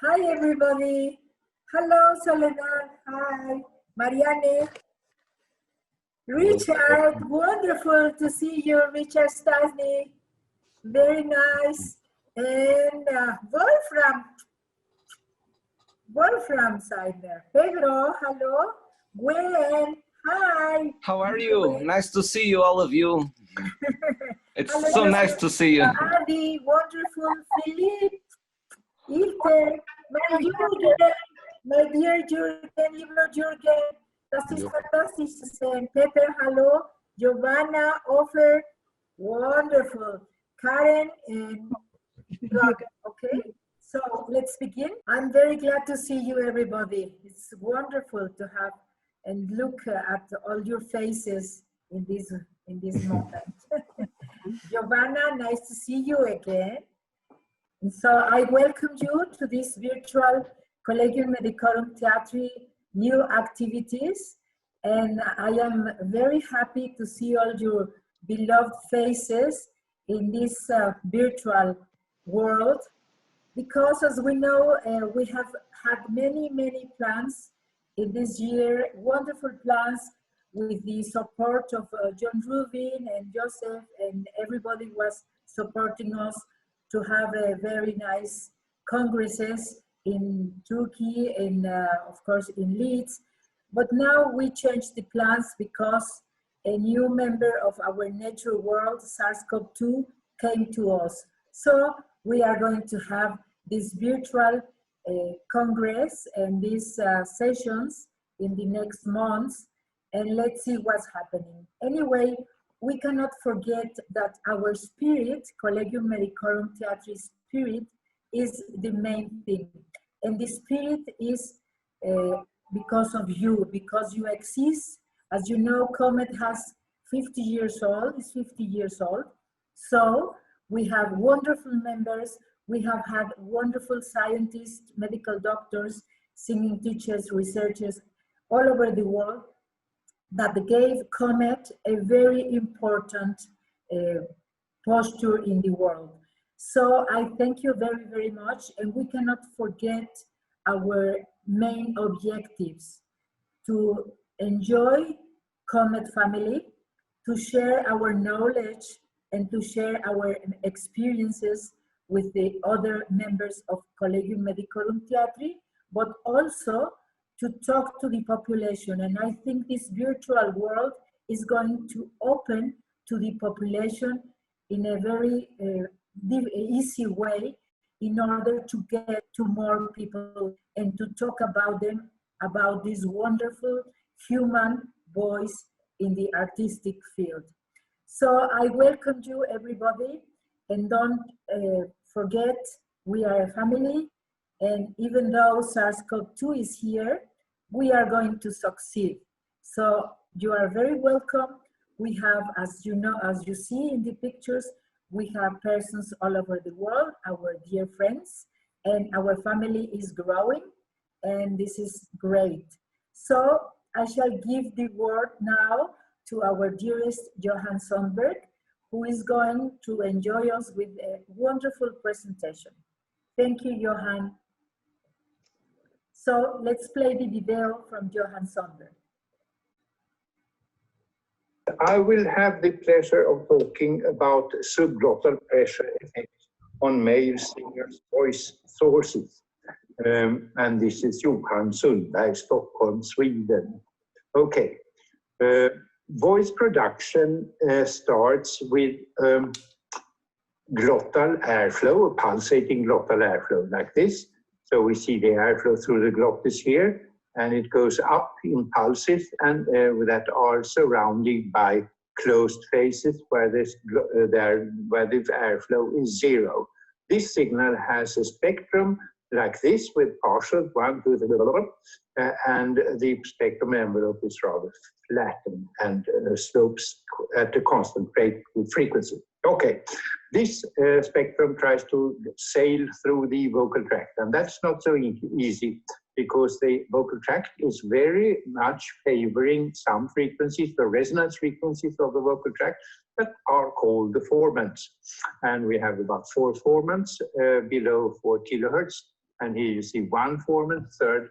Hi, everybody. Hello, Soledad. Hi, Marianne. Richard, wonderful to see you, Richard Stasny. Very nice. And Wolfram Seidner. Pedro, hello. Gwen, hi. How are you? Gwen. Nice to see you, all of you. It's Hello, so nice to see you. Adi, wonderful. Philippe, Ilter, my Jürgen, my dear Jürgen, lieber Jürgen. Das ist fantastisch zu sehen. Peter, hallo. Giovanna, Offer, wonderful. Karen and Dragan, okay? So let's begin. I'm very glad to see you, everybody. It's wonderful to have and look at all your faces in this moment. Giovanna, nice to see you again. And so I welcome you to this virtual Collegium Medicorum Theatri new activities. And I am very happy to see all your beloved faces in this virtual world, because as we know, we have had many plans in this year, wonderful plans with the support of John Rubin and Joseph, and everybody was supporting us to have a very nice congresses in Turkey and of course in Leeds. But now we changed the plans because a new member of our nature world, SARS-CoV-2, came to us. So we are going to have this virtual congress and these sessions in the next months, and let's see what's happening. Anyway, we cannot forget that our spirit, Collegium Medicorum Theatri spirit, is the main thing. And the spirit is because of you, because you exist. As you know, CoMeT has 50 years old, it's 50 years old. So we have wonderful members. We have had wonderful scientists, medical doctors, singing teachers, researchers all over the world that gave CoMeT a very important posture in the world. So I thank you very much, and we cannot forget our main objectives: to enjoy CoMeT family, to share our knowledge and to share our experiences with the other members of Collegium Medicorum Theatri, but also to talk to the population. And I think this virtual world is going to open to the population in a very easy way in order to get to more people and to talk about them, about this wonderful human voice in the artistic field. So I welcome you, everybody, and don't forget, we are a family, and even though SARS-CoV-2 is here, we are going to succeed. So you are very welcome. We have, as you know, as you see in the pictures, we have persons all over the world, our dear friends, and our family is growing, and this is great. So I shall give the word now to our dearest Johan Sundberg, who is going to enjoy us with a wonderful presentation. Thank you, Johan. So let's play the video from Johan Sundberg. I will have the pleasure of talking about subglottal pressure effects on male singers' voice sources. And this is Johan Sundberg, Stockholm, Sweden. Okay. Voice production starts with glottal airflow, a pulsating glottal airflow like this. So we see the airflow through the glottis here, and it goes up in pulses and that are surrounded by closed spaces where the airflow is zero. This signal has a spectrum like this with partial 1, 2, 3, and the spectrum envelope is rather flattened and slopes at a constant rate with frequency. Okay, this spectrum tries to sail through the vocal tract, and that's not so easy because the vocal tract is very much favoring some frequencies, the resonance frequencies of the vocal tract, that are called the formants. And we have about 4 formants below 4 kilohertz And here you see one formant, third,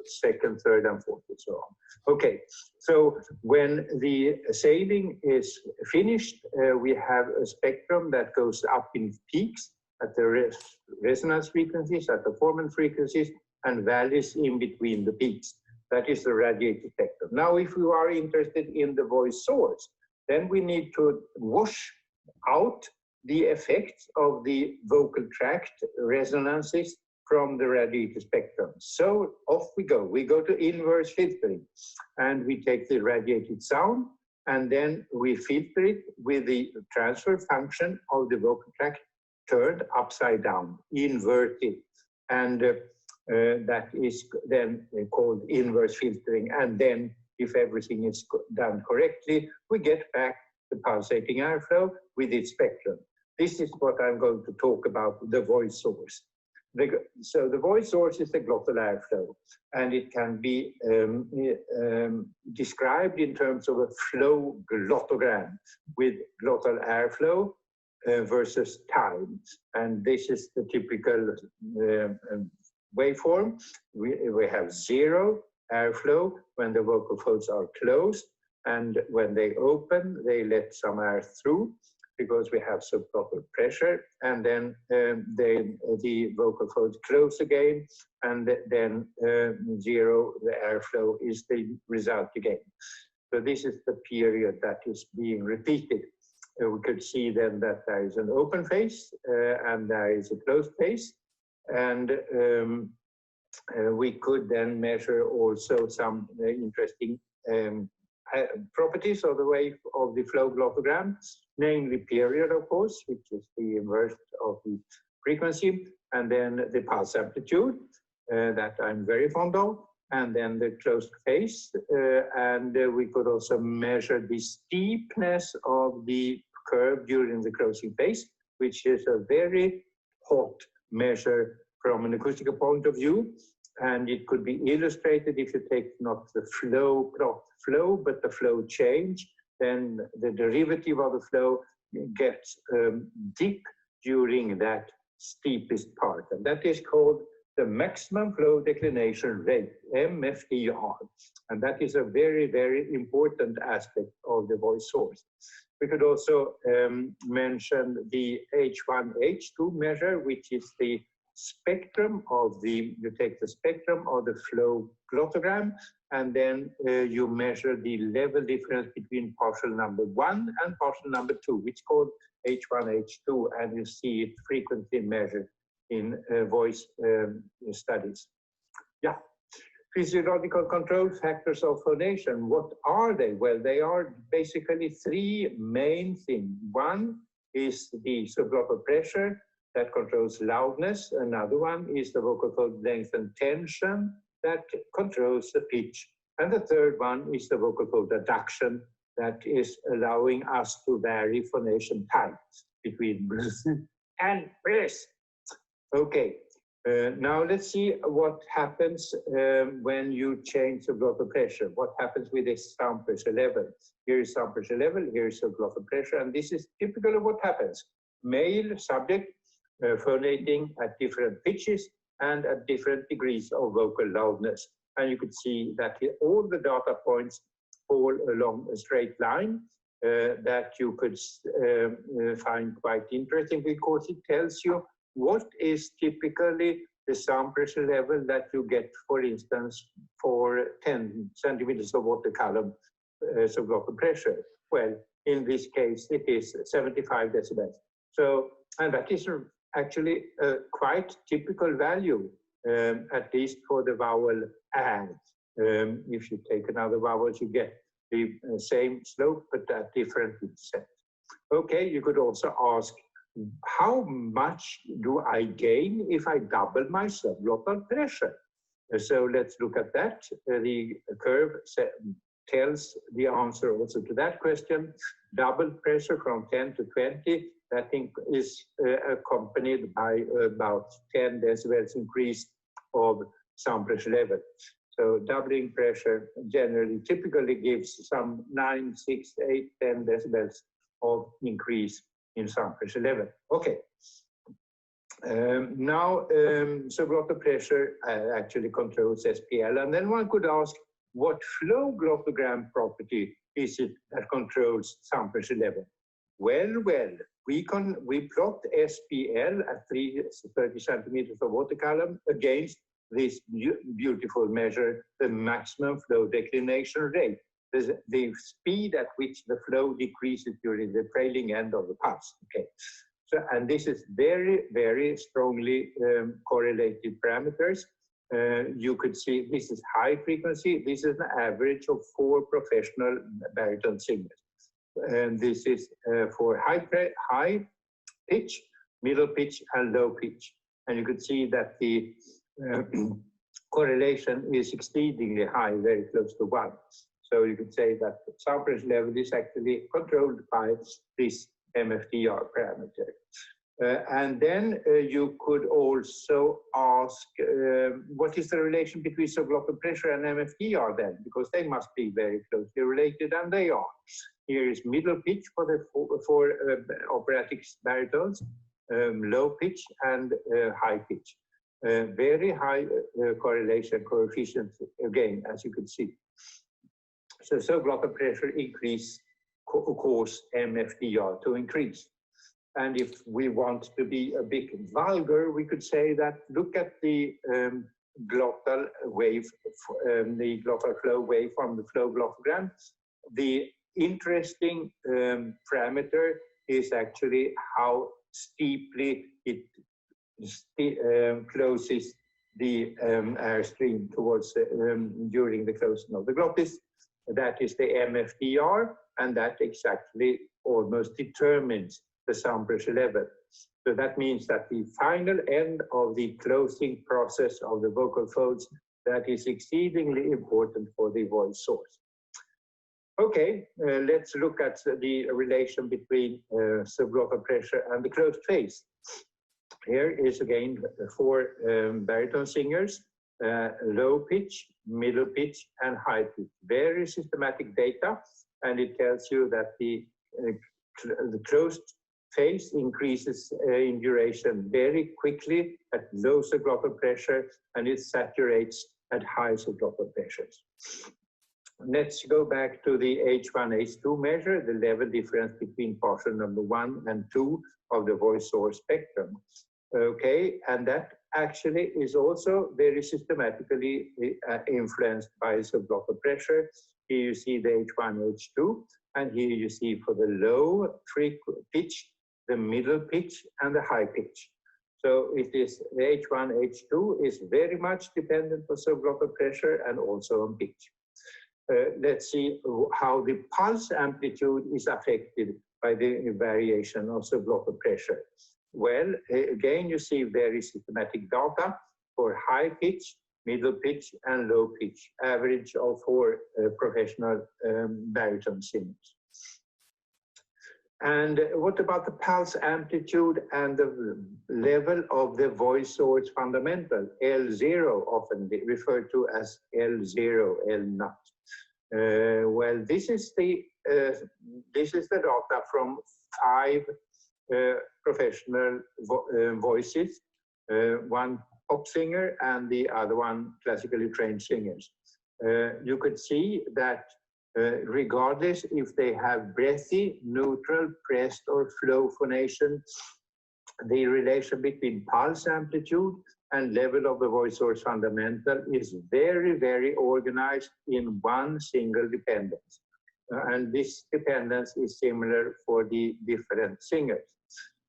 second, third, and fourth, and so on. Okay, so when the sailing is finished, we have a spectrum that goes up in peaks at the resonance frequencies, at the formant frequencies, and valleys in between the peaks. That is the radiated spectrum. Now, if you are interested in the voice source, then we need to wash out the effects of the vocal tract resonances from the radiated spectrum. So off we go. We go to inverse filtering, and we take the radiated sound, and then we filter it with the transfer function of the vocal tract turned upside down, inverted. And that is then called inverse filtering. And then if everything is done correctly, we get back the pulsating airflow with its spectrum. This is what I'm going to talk about, the voice source. So the voice source is the glottal airflow, and it can be described in terms of a flow glottogram with glottal airflow versus time. And this is the typical waveform. We have zero airflow when the vocal folds are closed, and when they open, they let some air through because we have subglottal pressure, and then the vocal folds close again, and then zero, the airflow is the result again. So this is the period that is being repeated. We could see then that there is an open phase and there is a closed phase, and we could then measure also some interesting properties of the wave of the flow glottogram, namely period, of course, which is the inverse of the frequency, and then the pulse amplitude that I'm very fond of, and then the closed phase. And we could also measure the steepness of the curve during the closing phase, which is a very hot measure from an acoustical point of view. And it could be illustrated if you take not the flow, but the flow change, then the derivative of the flow gets deep during that steepest part. And that is called the maximum flow declination rate, MFDR. And that is a very, very important aspect of the voice source. We could also mention the H1, H2 measure, which is the spectrum of the, you take the spectrum of the flow glottogram, and then you measure the level difference between partial number 1 and partial number 2, which is called H1, H2, and you see it frequently measured in voice studies. Yeah. Physiological control factors of phonation, what are they? Well, they are basically three main things. One is the subglottal pressure that controls loudness. Another one is the vocal fold length and tension that controls the pitch. And the third one is the vocal fold adduction that is allowing us to vary phonation types between breath and breath. Okay, now let's see what happens when you change the glottal pressure. What happens with this sound pressure level? Here is sound pressure level, here is the glottal pressure, and this is typical of what happens. Male subject phonating at different pitches and at different degrees of vocal loudness. And you could see that all the data points fall along a straight line that you could find quite interesting, because it tells you what is typically the sound pressure level that you get, for instance, for 10 centimeters of water column subglottal pressure. Well, in this case, it is 75 decibels. So, and that is actually a quite typical value, at least for the vowel and. If you take another vowel, you get the same slope, but at different set. Okay, you could also ask, how much do I gain if I double my subglottal pressure? So let's look at that. The curve tells the answer also to that question. Double pressure from 10 to 20, I think, is accompanied by about 10 decibels increase of sound pressure level. So doubling pressure generally typically gives some 9, 6, 8, 10 decibels of increase in sound pressure level. Okay. Subglottal pressure actually controls SPL, and then one could ask, what flow glottogram property is it that controls temperature level? Well, we plot SPL at 30 centimeters of water column against this beautiful measure, the maximum flow declination rate, the speed at which the flow decreases during the trailing end of the pulse. Okay. So, and this is very, very strongly correlated parameters. You could see this is high frequency. This is an average of 4 professional baritone singers. And this is for high pitch, middle pitch, and low pitch. And you could see that the correlation is exceedingly high, very close to 1. So you could say that the sound pressure level is actually controlled by this MFDR parameter. And then you could also ask, what is the relation between subglottal pressure and MFDR then? Because they must be very closely related, and they are. Here is middle pitch for the four operatic baritones, low pitch and high pitch. Very high correlation coefficients, again, as you can see. So subglottal pressure increase cause MFDR to increase. And if we want to be a bit vulgar, we could say that look at the glottal wave, the glottal flow wave from the flow glottogram. The interesting parameter is actually how steeply it closes the airstream towards during the closing of the glottis. That is the MFDR, and that exactly almost determines the sound pressure level. So that means that the final end of the closing process of the vocal folds, that is exceedingly important for the voice source. Okay, let's look at the relation between subglottal pressure and the closed phase. Here is again 4 baritone singers, low pitch, middle pitch, and high pitch. Very systematic data, and it tells you that the closed phase increases in duration very quickly at low subglottal pressure, and it saturates at high subglottal pressures. Let's go back to the H1, H2 measure, the level difference between partial number 1 and 2 of the voice source spectrum. Okay, and that actually is also very systematically influenced by subglottal pressure. Here you see the H1, H2, and here you see for the low pitch, the middle pitch, and the high pitch. So it is the H1, H2 is very much dependent on subglottal pressure and also on pitch. Let's see how the pulse amplitude is affected by the variation of subglottal pressure. Well, again, you see very systematic data for high pitch, middle pitch, and low pitch, average of 4 professional baritone singers. And what about the pulse amplitude and the level of the voice source fundamental, L0, often referred to as L0, L0? Well, this is the data from 5 professional voices, one pop singer and the other one classically trained singers. You could see that regardless if they have breathy, neutral, pressed, or flow phonation, the relation between pulse amplitude and level of the voice source fundamental is very, very organized in one single dependence. And this dependence is similar for the different singers.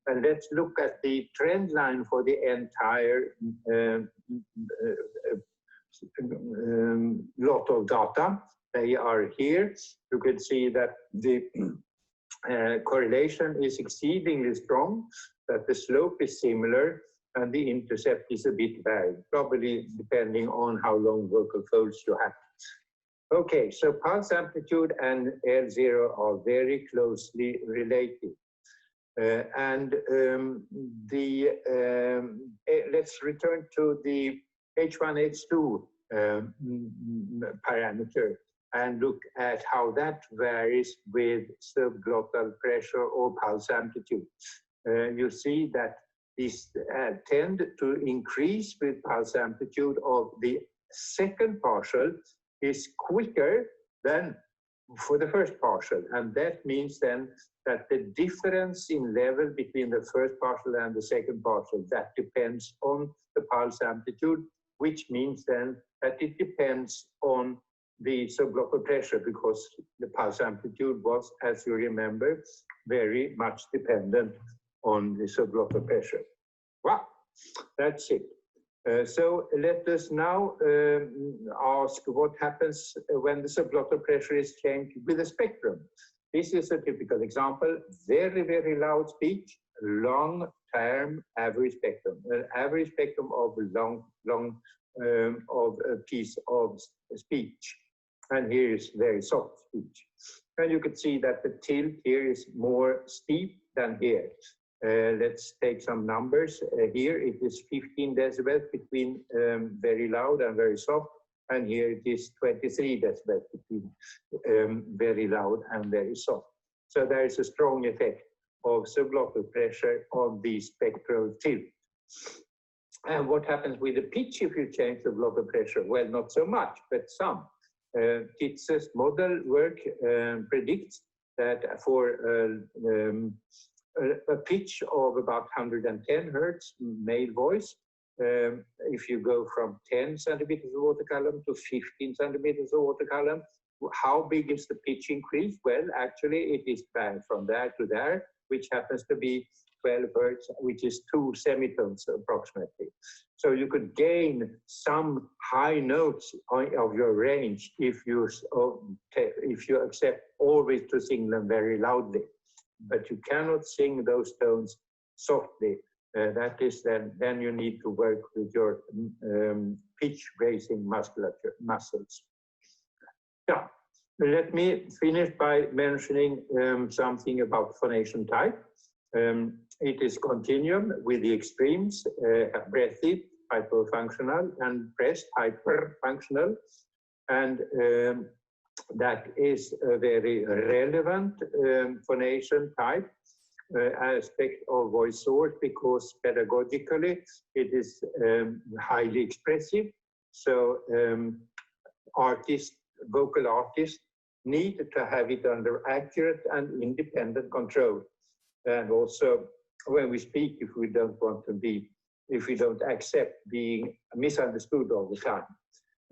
And let's look at the trend line for the entire lot of data. They are here. You can see that the correlation is exceedingly strong, that the slope is similar, and the intercept is a bit varied, probably depending on how long vocal folds you have. Okay, so pulse amplitude and L0 are very closely related. Let's return to the H1, H2 parameter and look at how that varies with subglottal pressure or pulse amplitude. You see that these tend to increase with pulse amplitude of the second partial is quicker than for the first partial. And that means then that the difference in level between the first partial and the second partial, that depends on the pulse amplitude, which means then that it depends on the subglotter pressure, because the pulse amplitude was, as you remember, very much dependent on the subglotter pressure. Wow, that's it. So let us now ask what happens when the subglotter pressure is changed with the spectrum. This is a typical example, very, very loud speech, long-term average spectrum, an average spectrum of of a piece of speech. And here is very soft speech. And you can see that the tilt here is more steep than here. Let's take some numbers. Here it is 15 decibels between very loud and very soft. And here it is 23 decibels between very loud and very soft. So there is a strong effect of subglotter pressure on the spectral tilt. And what happens with the pitch if you change the subglotter pressure? Well, not so much, but some. Titz's model work predicts that for a pitch of about 110 hertz male voice, if you go from 10 centimeters of water column to 15 centimeters of water column, how big is the pitch increase? Well, actually, it is from there to there, which happens to be 12 hertz, which is 2 semitones approximately. So you could gain some high notes of your range if you accept always to sing them very loudly. But you cannot sing those tones softly. That is then you need to work with your pitch raising muscles. Yeah, let me finish by mentioning something about phonation type. It is continuum with the extremes, breathy, hypofunctional, and pressed, hyperfunctional. And that is a very relevant phonation type aspect of voice source, because pedagogically it is highly expressive. So vocal artists need to have it under accurate and independent control. And also when we speak, if we don't accept being misunderstood all the time.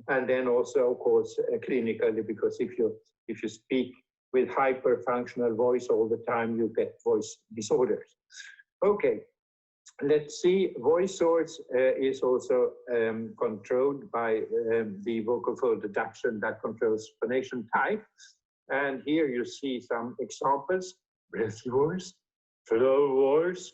And then also, of course, clinically, because if you speak with hyperfunctional voice all the time, you get voice disorders. Okay, let's see. Voice source is also controlled by the vocal fold deduction that controls phonation type. And here you see some examples: breathy voice, slow voice,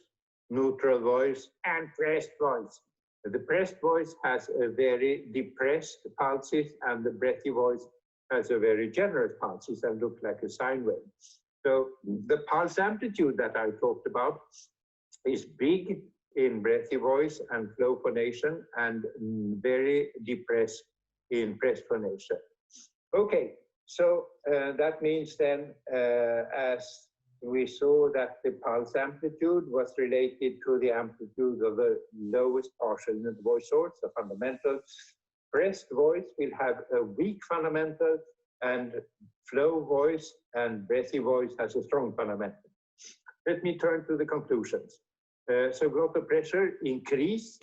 neutral voice, and pressed voice. The pressed voice has a very depressed pulses, and the breathy voice has a very generous pulses and look like a sine wave. So the pulse amplitude that I talked about is big in breathy voice and flow phonation, and very depressed in pressed phonation. Okay, so that means then, as we saw that the pulse amplitude was related to the amplitude of the lowest partial in the voice source, the fundamental. Pressed voice will have a weak fundamental, and flow voice and breathy voice has a strong fundamental. Let me turn to the conclusions. Subglotter pressure increase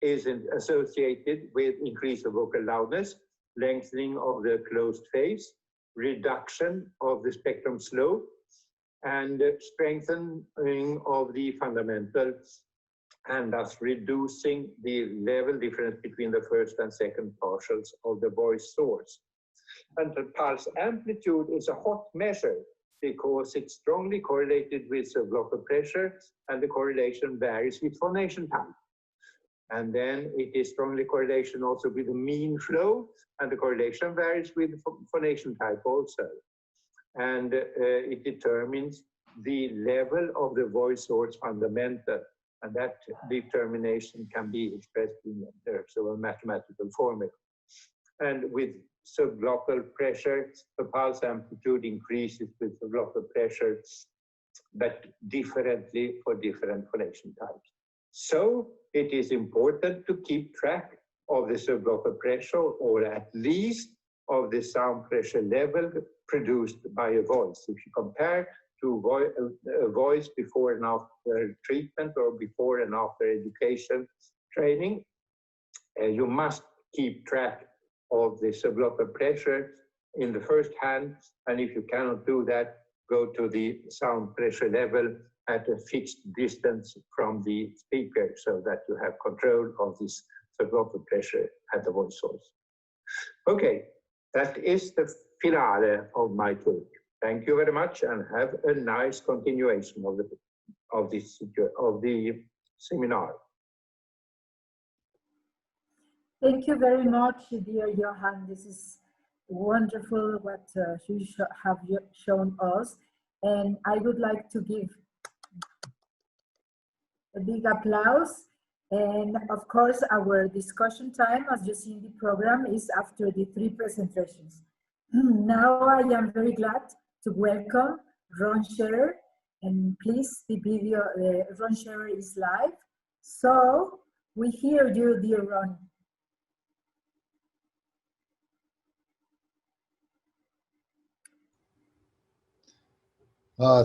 is associated with increase of vocal loudness, lengthening of the closed phase, reduction of the spectrum slope, and strengthening of the fundamentals, and thus reducing the level difference between the first and second partials of the voice source. And the pulse amplitude is a hot measure because it's strongly correlated with subglotter pressure, and the correlation varies with phonation type. And then it is strongly correlation also with the mean flow, and the correlation varies with phonation type also. And it determines the level of the voice source fundamental, and that determination can be expressed in terms of a mathematical formula. And with subglottal pressure, the pulse amplitude increases with subglottal pressure, but differently for different phonation types. So it is important to keep track of the subwoofer pressure, or at least of the sound pressure level produced by a voice. If you compare to a voice before and after treatment or before and after education training, you must keep track of the subwoofer pressure in the first hand, and if you cannot do that, go to the sound pressure level at a fixed distance from the speaker so that you have control of this subwoofer pressure at the voice source. Okay, that is the finale of my talk. Thank you very much and have a nice continuation of the seminar. Thank you very much, dear Johan. This is wonderful what you have shown us. And I would like to give a big applause. And of course, our discussion time, as you see in the program, is after the 3 presentations. Now I am very glad to welcome Ron Scherer. And please, the video, Ron Scherer is live. So we hear you, dear Ron.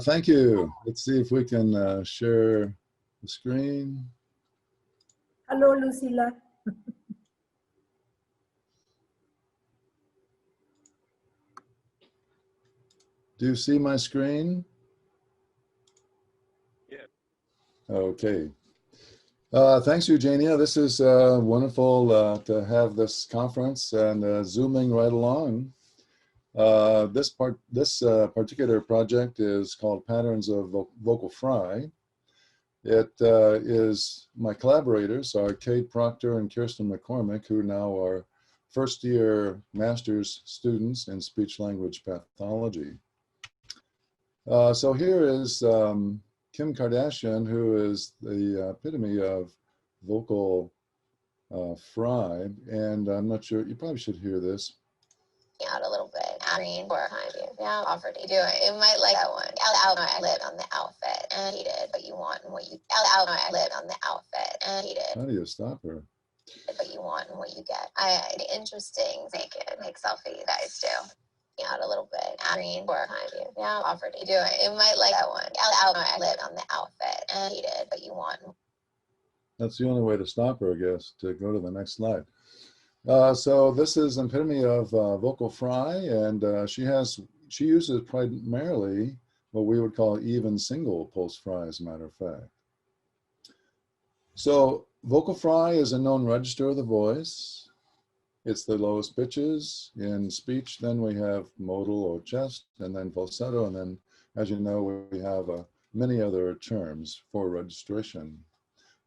Thank you. Let's see if we can share the screen. Hello, Lucila. Do you see my screen? Yeah. Okay. Thanks, Eugenia. This is wonderful to have this conference and zooming right along. This particular project is called Patterns of Vocal Fry. It is my collaborators are Kate Proctor and Kirsten McCormick, who now are first-year master's students in speech-language pathology. So here is Kim Kardashian, who is the epitome of vocal fry, and I'm not sure, you probably should hear this. Out a little bit. Green for behind you. Yeah, offered to do it. You might like that one. Out I lived on the outfit and he did what you want and what you out I lived on the outfit and he did. How do you stop her? What you want and what you get. Interesting. Make selfie guys too. Out a little bit. Green for behind you. Yeah, offered to do it. You might like that one. Out I lived on the outfit and he did what you want. That's the only way to stop her, I guess, to go to the next slide. So this is an epitome of vocal fry, and she uses primarily what we would call even single pulse fry, as a matter of fact. So vocal fry is a known register of the voice. It's the lowest pitches in speech. Then we have modal or chest, and then falsetto, and then, as you know, we have many other terms for registration.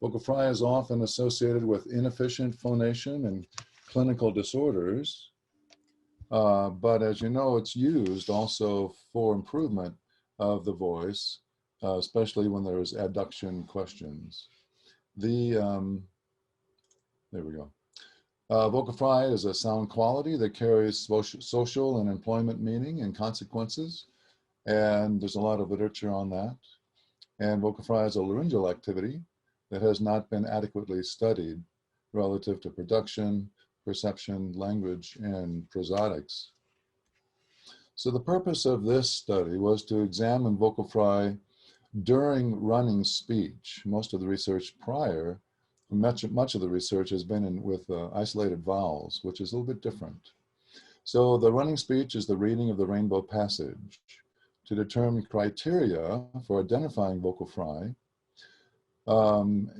Vocal fry is often associated with inefficient phonation and clinical disorders, but as you know, it's used also for improvement of the voice, especially when there's adduction questions. There we go. Vocal fry is a sound quality that carries social and employment meaning and consequences, and there's a lot of literature on that. And vocal fry is a laryngeal activity that has not been adequately studied relative to production, perception, language, and prosodics. So the purpose of this study was to examine vocal fry during running speech. Most of the research prior, much of the research has been with isolated vowels, which is a little bit different. So the running speech is the reading of the rainbow passage to determine criteria for identifying vocal fry,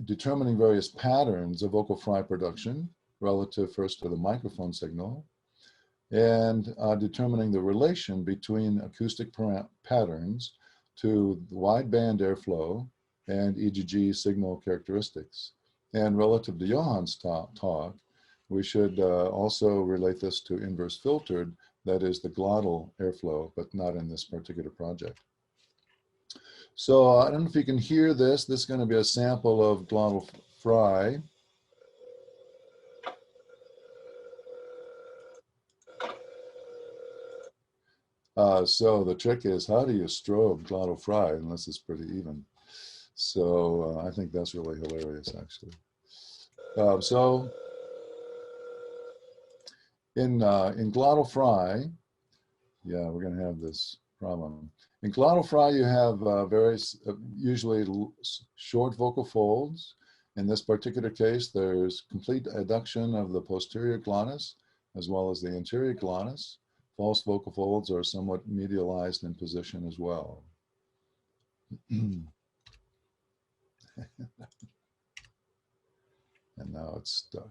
determining various patterns of vocal fry production relative first to the microphone signal, and determining the relation between acoustic patterns to wideband airflow and EGG signal characteristics. And relative to Johan's talk, we should also relate this to inverse filtered, that is the glottal airflow, but not in this particular project. So I don't know if you can hear this. This is going to be a sample of glottal fry. So the trick is, how do you strobe glottal fry unless it's pretty even? So I think that's really hilarious, actually. So in glottal fry, yeah, we're going to have this problem. In glottal fry, you have usually short vocal folds. In this particular case, there's complete adduction of the posterior glottis as well as the anterior glottis. False vocal folds are somewhat medialized in position as well. And now it's stuck.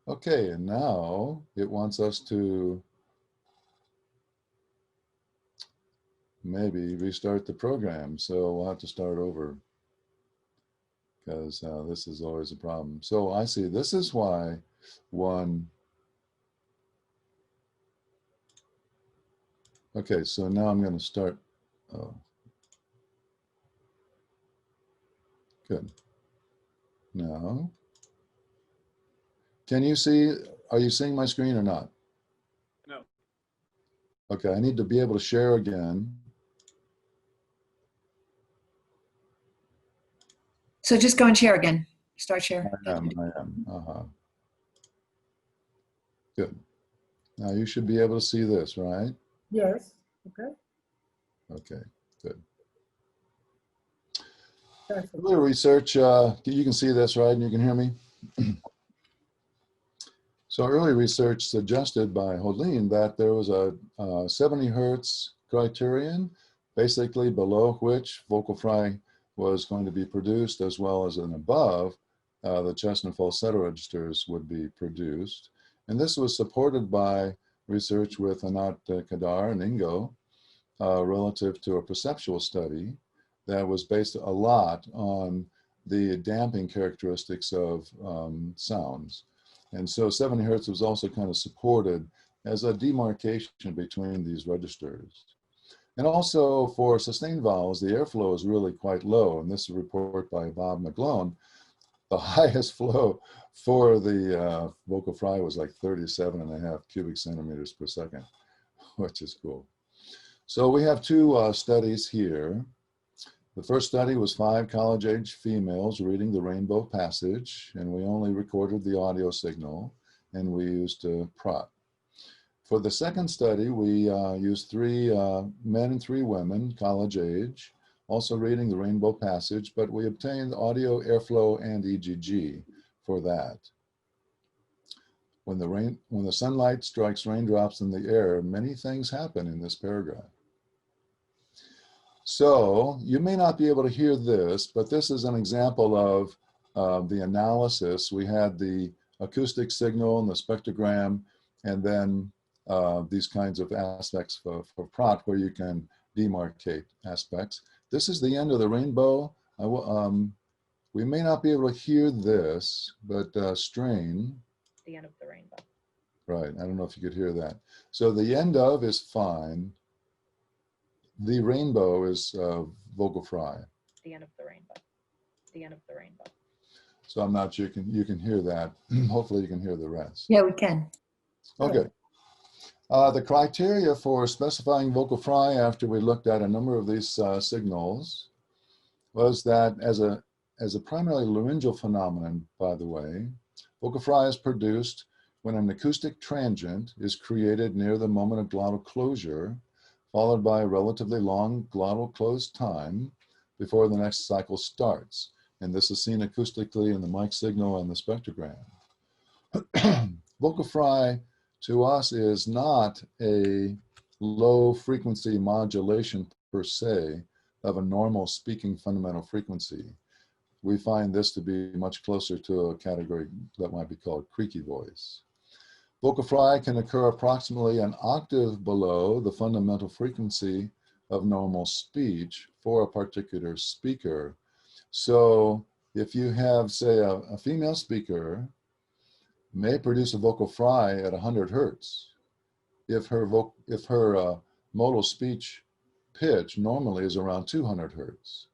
Okay, and now it wants us to maybe restart the program. So we'll have to start over because this is always a problem. So I see this is why one. Okay, so now I'm going to start. Oh, good. Now, can you see, are you seeing my screen or not? No. Okay, I need to be able to share again. So just go and share again. Start share. I am. Good. Now you should be able to see this, right? Yes. Okay. Okay, good. Perfect. A little research, you can see this, right? And you can hear me? So early research suggested by Hodlin that there was a 70 hertz criterion, basically below which vocal fry was going to be produced, as well as and above the chest and falsetto registers would be produced. And this was supported by research with Anat Kadar and Ingo relative to a perceptual study that was based a lot on the damping characteristics of sounds. And so 70 hertz was also kind of supported as a demarcation between these registers. And also for sustained vowels, the airflow is really quite low. And this is a report by Bob McGlone. The highest flow for the vocal fry was like 37.5 cubic centimeters per second, which is cool. So we have two studies here. The first study was 5 college-age females reading the Rainbow Passage, and we only recorded the audio signal, and we used PROT. For the second study, we used 3 men and 3 women, college-age, also reading the Rainbow Passage, but we obtained audio, airflow, and EGG for that. When the sunlight strikes raindrops in the air, many things happen in this paragraph. So you may not be able to hear this, but this is an example of the analysis. We had the acoustic signal and the spectrogram, and then these kinds of aspects for PROT where you can demarcate aspects. This is the end of the rainbow. We may not be able to hear this, but strain. The end of the rainbow. Right, I don't know if you could hear that. So the end of is fine. The rainbow is vocal fry. The end of the rainbow. The end of the rainbow. So I'm not sure you can hear that. Hopefully you can hear the rest. Yeah, we can. Okay. The criteria for specifying vocal fry after we looked at a number of these signals was that as a primarily laryngeal phenomenon, by the way, vocal fry is produced when an acoustic transient is created near the moment of glottal closure, followed by a relatively long glottal close time before the next cycle starts. And this is seen acoustically in the mic signal and the spectrogram. Vocal fry to us is not a low frequency modulation per se of a normal speaking fundamental frequency. We find this to be much closer to a category that might be called creaky voice. Vocal fry can occur approximately an octave below the fundamental frequency of normal speech for a particular speaker. So if you have, say, a female speaker may produce a vocal fry at 100 hertz. If her modal speech pitch normally is around 200 hertz.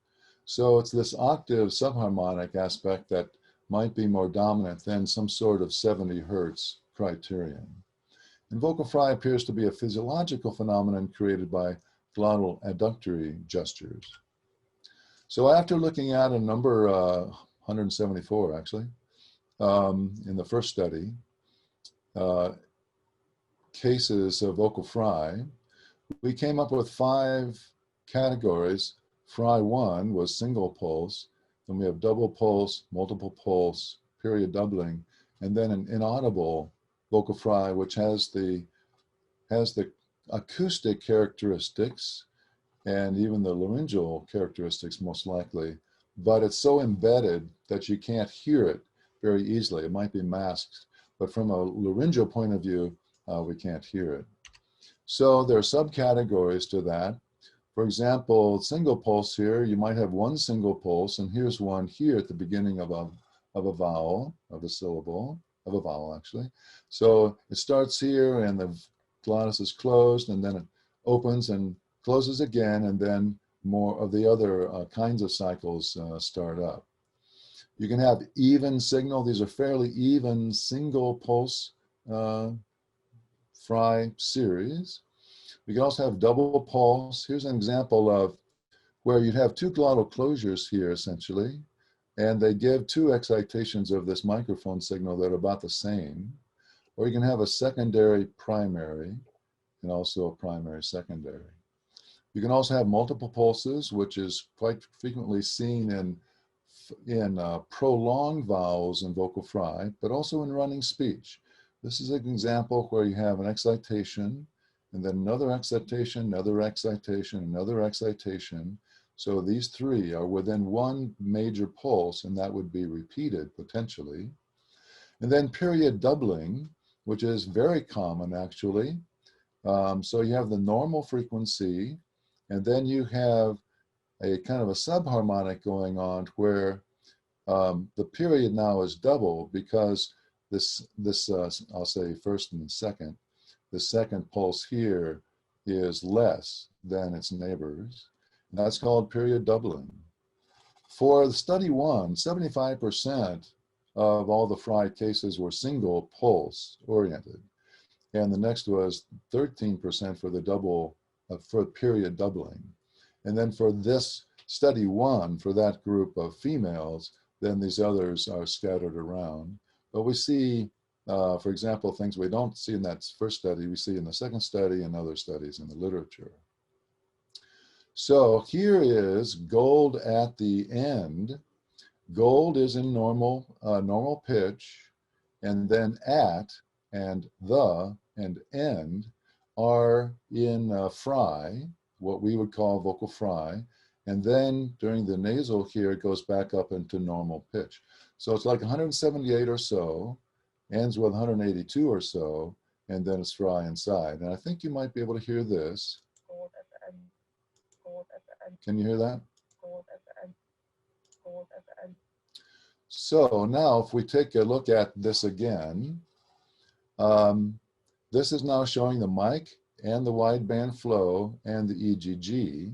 So it's this octave subharmonic aspect that might be more dominant than some sort of 70 hertz criterion. And vocal fry appears to be a physiological phenomenon created by glottal adductory gestures. So after looking at a number, 174 actually, in the first study, cases of vocal fry, we came up with 5 categories. Fry 1 was single pulse, then we have double pulse, multiple pulse, period doubling, and then an inaudible vocal fry, which has the acoustic characteristics and even the laryngeal characteristics most likely, but it's so embedded that you can't hear it very easily. It might be masked, but from a laryngeal point of view, we can't hear it. So there are subcategories to that. For example, single pulse here, you might have one single pulse, and here's one here at the beginning of a vowel, of a syllable, of a vowel actually. So it starts here and the glottis is closed, and then it opens and closes again, and then more of the other kinds of cycles start up. You can have even signal. These are fairly even single pulse fry series. We can also have double pulse. Here's an example of where you'd have 2 glottal closures here essentially, and they give 2 excitations of this microphone signal that are about the same. Or you can have a secondary primary and also a primary secondary. You can also have multiple pulses, which is quite frequently seen in prolonged vowels in vocal fry, but also in running speech. This is an example where you have an excitation, and then another excitation, another excitation, another excitation. So these 3 are within one major pulse, and that would be repeated potentially. And then period doubling, which is very common actually. So you have the normal frequency, and then you have a kind of a subharmonic going on where the period now is double because this I'll say first and second, the second pulse here is less than its neighbors. And that's called period doubling. For the study 1, 75% of all the fry cases were single pulse oriented. And the next was 13% for the double, for period doubling. And then for this study 1, for that group of females, then these others are scattered around. But we see, for example, things we don't see in that first study, we see in the second study and other studies in the literature. So here is gold at the end. Gold is in normal pitch, and then at and the and end are in fry, what we would call vocal fry. And then during the nasal here, it goes back up into normal pitch. So it's like 178 or so, ends with 182 or so, and then it's fry inside. And I think you might be able to hear this. Can you hear that? So now if we take a look at this again, this is now showing the mic and the wideband flow and the EGG.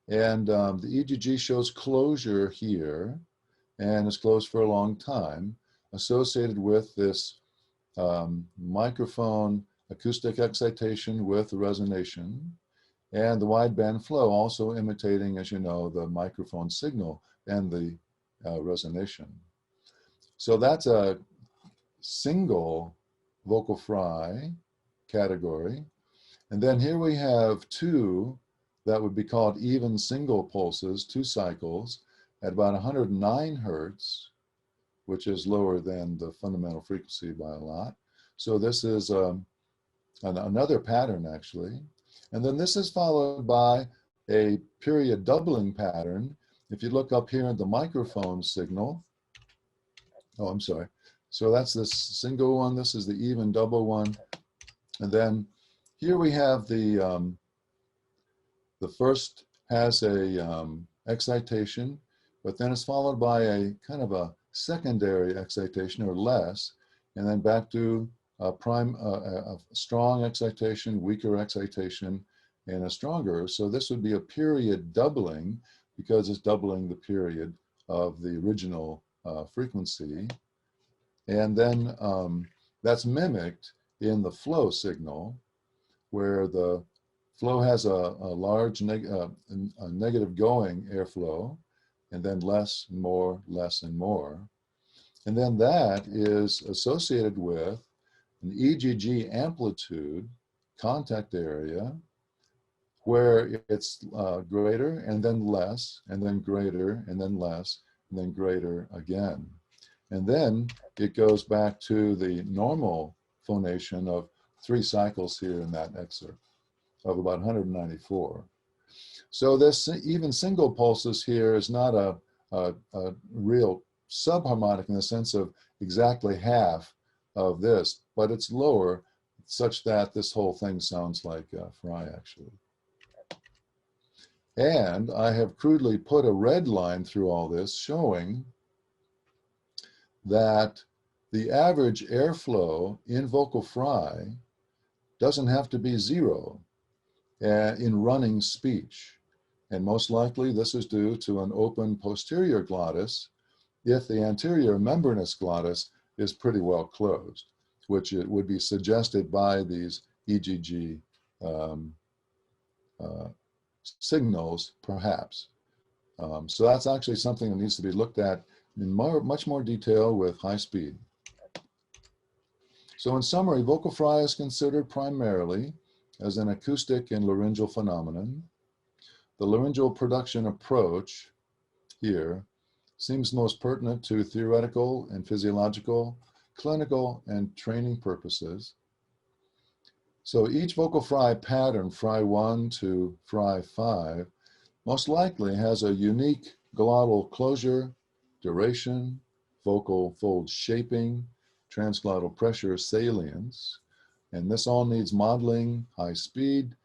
And the EGG shows closure here, and it's closed for a long time, associated with this microphone acoustic excitation with resonation, and the wideband flow also imitating, as you know, the microphone signal and the resonation. So that's a single vocal fry category. And then here we have 2 that would be called even single pulses, 2 cycles at about 109 hertz, which is lower than the fundamental frequency by a lot. So this is another pattern actually. And then this is followed by a period doubling pattern. If you look up here at the microphone signal, oh, I'm sorry. So that's this single one. This is the even double one. And then here we have the first has a excitation, but then it's followed by a kind of a secondary excitation or less, and then back to a strong excitation, weaker excitation, and a stronger. So this would be a period doubling because it's doubling the period of the original frequency. And then that's mimicked in the flow signal, where the flow has a large a negative going airflow, and then less and more, less and more. And then that is associated with an EGG amplitude contact area where it's greater and then less, and then greater and then less, and then greater again. And then it goes back to the normal phonation of 3 cycles here in that excerpt of about 194. So this even single pulses here is not a real subharmonic in the sense of exactly half of this, but it's lower such that this whole thing sounds like Fry actually. And I have crudely put a red line through all this showing that the average airflow in vocal fry doesn't have to be 0 in running speech. And most likely this is due to an open posterior glottis if the anterior membranous glottis is pretty well closed, which it would be suggested by these EGG signals, perhaps. So that's actually something that needs to be looked at in much more detail with high speed. So in summary, vocal fry is considered primarily as an acoustic and laryngeal phenomenon. The laryngeal production approach here seems most pertinent to theoretical and physiological, clinical, and training purposes. So each vocal fry pattern, fry 1 to fry 5, most likely has a unique glottal closure, duration, vocal fold shaping, transglottal pressure salience, and this all needs modeling, high speed,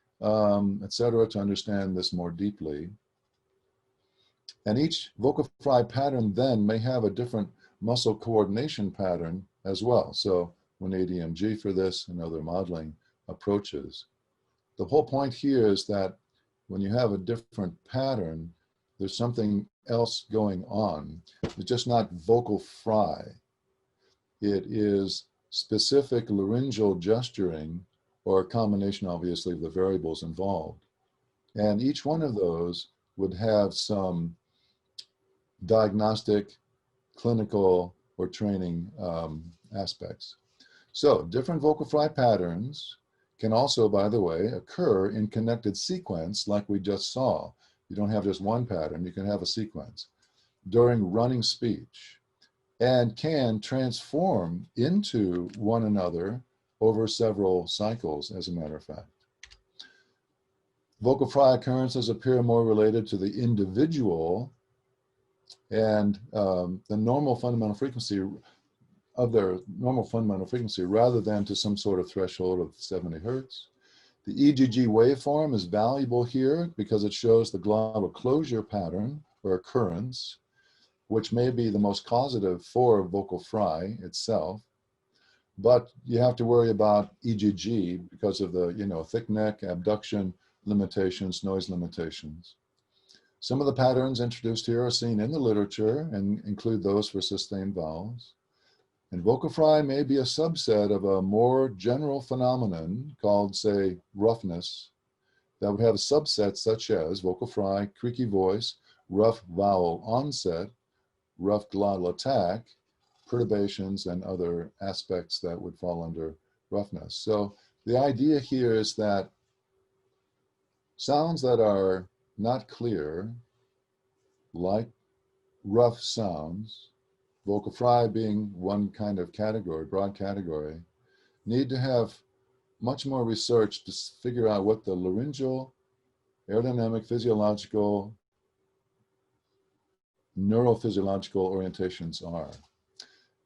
etc., to understand this more deeply. And each vocal fry pattern then may have a different muscle coordination pattern as well. So we need EMG for this and other modeling approaches. The whole point here is that when you have a different pattern, there's something else going on. It's just not vocal fry. It is specific laryngeal gesturing, or a combination, obviously, of the variables involved. And each one of those would have some diagnostic, clinical, or training aspects. So different vocal fry patterns can also, by the way, occur in connected sequence like we just saw. You don't have just one pattern, you can have a sequence during running speech and can transform into one another over several cycles, as a matter of fact. Vocal fry occurrences appear more related to the individual and the normal fundamental frequency of their normal fundamental frequency rather than to some sort of threshold of 70 hertz. The EGG waveform is valuable here because it shows the glottal closure pattern or occurrence, which may be the most causative for vocal fry itself. But you have to worry about EGG because of the, thick neck, abduction limitations, noise limitations. Some of the patterns introduced here are seen in the literature and include those for sustained vowels. And vocal fry may be a subset of a more general phenomenon called, say, roughness, that would have subsets such as vocal fry, creaky voice, rough vowel onset, rough glottal attack, perturbations, and other aspects that would fall under roughness. So the idea here is that sounds that are not clear, like rough sounds, vocal fry being one kind of category, broad category, need to have much more research to figure out what the laryngeal, aerodynamic, physiological, neurophysiological orientations are.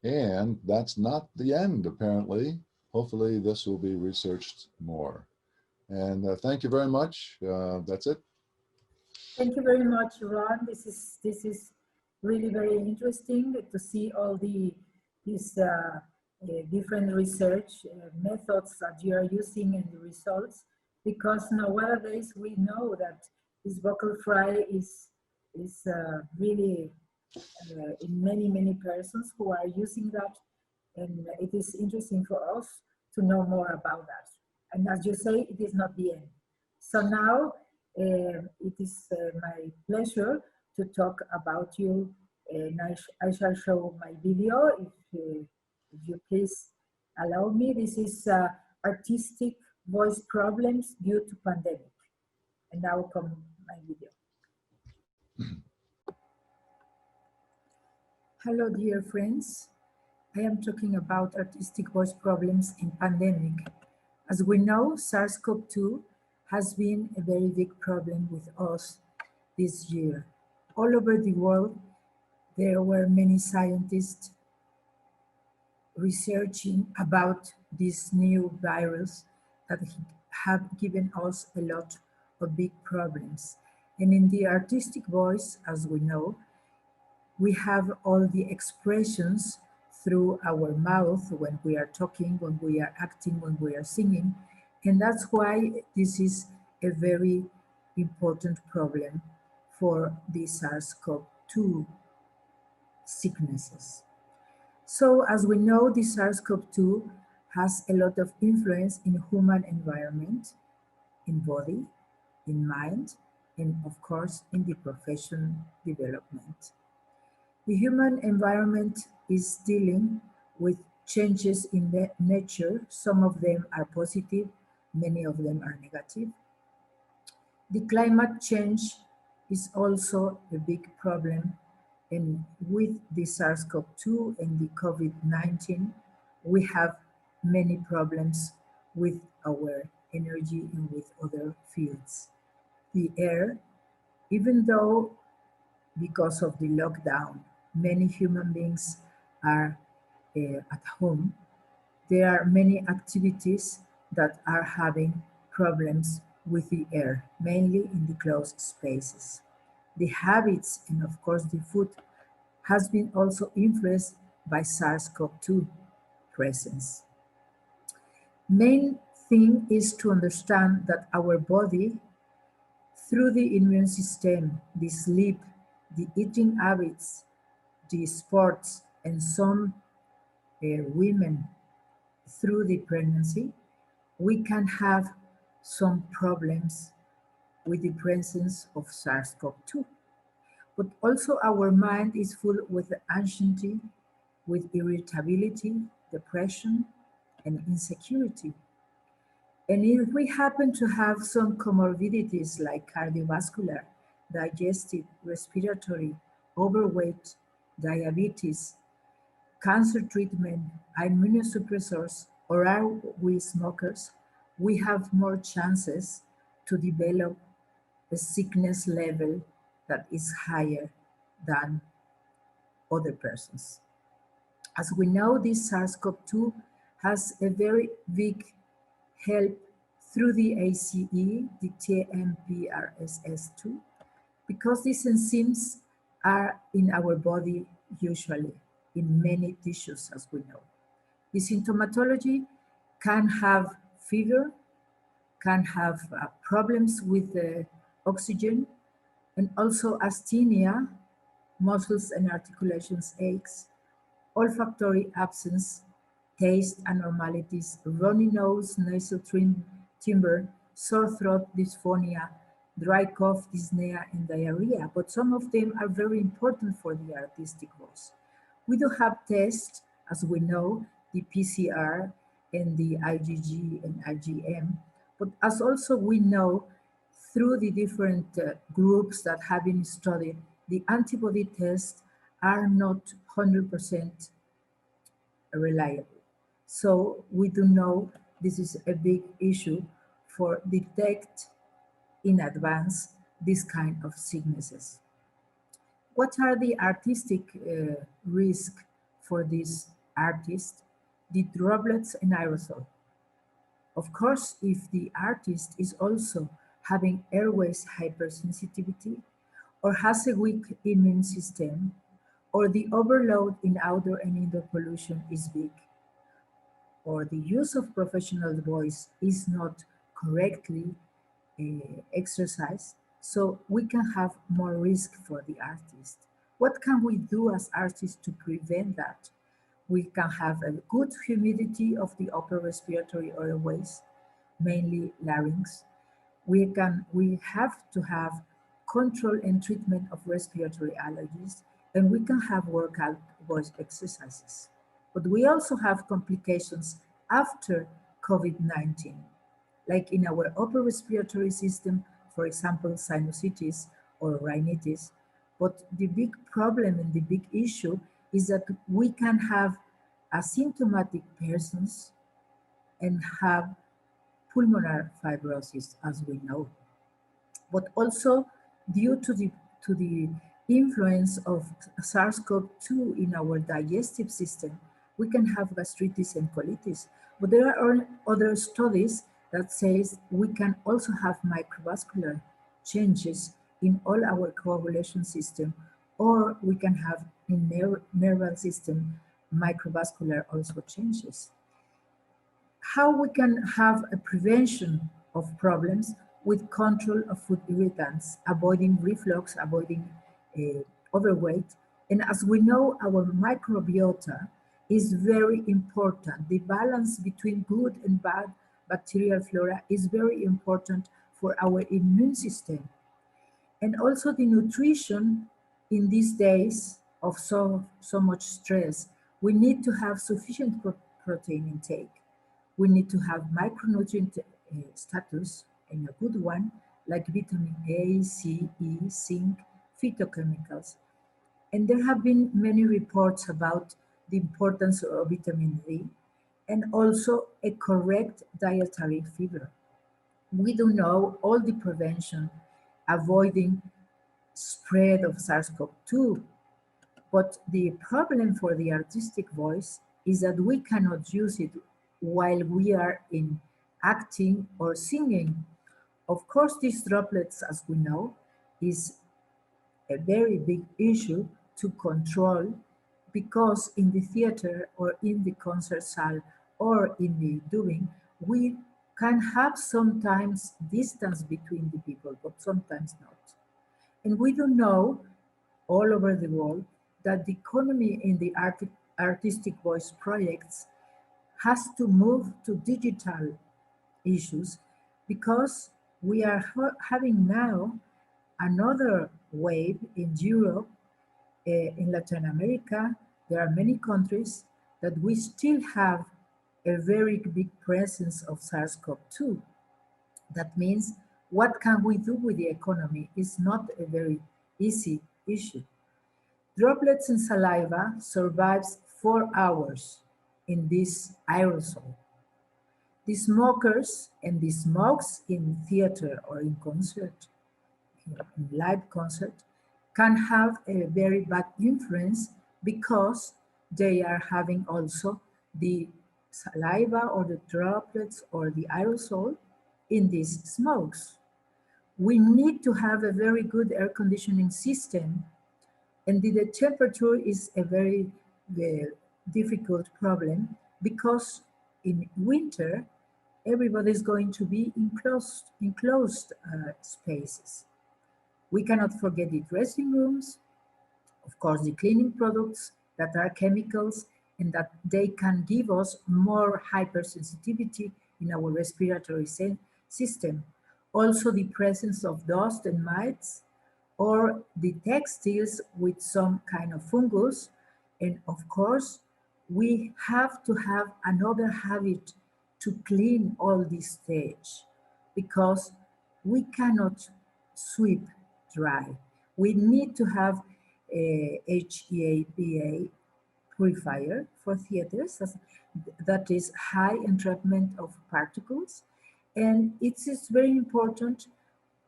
And that's not the end, apparently. Hopefully this will be researched more. And thank you very much. That's it. Thank you very much, Ron. This is really very interesting to see all these different research methods that you are using and the results, because nowadays we know that this vocal fry is really in many persons who are using that, and it is interesting for us to know more about that. And as you say, it is not the end. So now it is my pleasure to talk about you, and I shall show my video if you please allow me. This is artistic voice problems due to pandemic. And now come my video. Hello, dear friends. I am talking about artistic voice problems in pandemic. As we know, SARS-CoV-2 has been a very big problem with us this year. All over the world, there were many scientists researching about this new virus that have given us a lot of big problems. And in the artistic voice, as we know, we have all the expressions through our mouth when we are talking, when we are acting, when we are singing. And that's why this is a very important problem for the SARS-CoV-2 sicknesses. So as we know, the SARS-CoV-2 has a lot of influence in human environment, in body, in mind, and of course, in the profession development. The human environment is dealing with changes in the nature. Some of them are positive, many of them are negative. The climate change is also a big problem, and with the SARS-CoV-2 and the COVID-19, we have many problems with our energy and with other fields. The air, even though because of the lockdown, many human beings are at home, there are many activities that are having problems with the air, mainly in the closed spaces. The habits and of course the food has been also influenced by SARS-CoV-2 presence. Main thing is to understand that our body, through the immune system, the sleep, the eating habits, the sports, and some women through the pregnancy, we can have some problems with the presence of SARS-CoV-2. But also our mind is full with anxiety, with irritability, depression, and insecurity. And if we happen to have some comorbidities like cardiovascular, digestive, respiratory, overweight, diabetes, cancer treatment, immunosuppressors, or are we smokers, we have more chances to develop a sickness level that is higher than other persons. As we know, this SARS-CoV-2 has a very big help through the ACE, the TMPRSS2, because these enzymes are in our body usually in many tissues, as we know. The symptomatology can have fever, can have problems with oxygen, and also asthenia, muscles and articulations aches, olfactory absence, taste abnormalities, runny nose, nasal timbre, sore throat, dysphonia, dry cough, dyspnea, and diarrhea. But some of them are very important for the artistic voice. We do have tests, as we know, the PCR and the IgG and IgM, but as also we know through the different groups that have been studied, the antibody tests are not 100% reliable. So we do know this is a big issue for detect in advance this kind of sicknesses. What are the artistic risks for this artist? The droplets and aerosol. Of course, if the artist is also having airways hypersensitivity or has a weak immune system, or the overload in outdoor and indoor pollution is big, or the use of professional voice is not correctly exercised, so we can have more risk for the artist. What can we do as artists to prevent that? We can have a good humidity of the upper respiratory airways, mainly larynx. We have to have control and treatment of respiratory allergies, and we can have workout voice exercises. But we also have complications after COVID-19, like in our upper respiratory system, for example, sinusitis or rhinitis. But the big problem and the big issue is that we can have asymptomatic persons and have pulmonary fibrosis, as we know. But also due to the influence of SARS-CoV-2 in our digestive system, we can have gastritis and colitis. But there are other studies that says we can also have microvascular changes in all our coagulation system, or we can have in nervous system microvascular also changes. How we can have a prevention of problems with control of food irritants, avoiding reflux, avoiding overweight. And as we know, our microbiota is very important. The balance between good and bad bacterial flora is very important for our immune system. And also the nutrition in these days of so much stress, we need to have sufficient protein intake. We need to have micronutrient status and a good one, like vitamin A, C, E, zinc, phytochemicals. And there have been many reports about the importance of vitamin D and also a correct dietary fiber. We do know all the prevention, avoiding spread of SARS-CoV-2, but the problem for the artistic voice is that we cannot use it while we are in acting or singing. Of course, these droplets, as we know, is a very big issue to control, because in the theater or in the concert hall or in the dubbing, we can have sometimes distance between the people, but sometimes not. And we do know all over the world that the economy in the artistic voice projects has to move to digital issues, because we are having now another wave in Europe, in Latin America. There are many countries that we still have a very big presence of SARS-CoV-2. That means, what can we do with the economy is not a very easy issue. Droplets in saliva survives 4 hours in this aerosol. The smokers and the smokes in theater or in concert, in live concert, can have a very bad influence, because they are having also the saliva or the droplets or the aerosol in these smokes. We need to have a very good air conditioning system, and the temperature is a very difficult problem, because in winter, everybody is going to be enclosed spaces. We cannot forget the dressing rooms, of course, the cleaning products that are chemicals and that they can give us more hypersensitivity in our respiratory system. Also, the presence of dust and mites, or the textiles with some kind of fungus. And of course, we have to have another habit to clean all this stage, because we cannot sweep dry. We need to have a HEPA purifier for theaters that is high entrapment of particles. And it is very important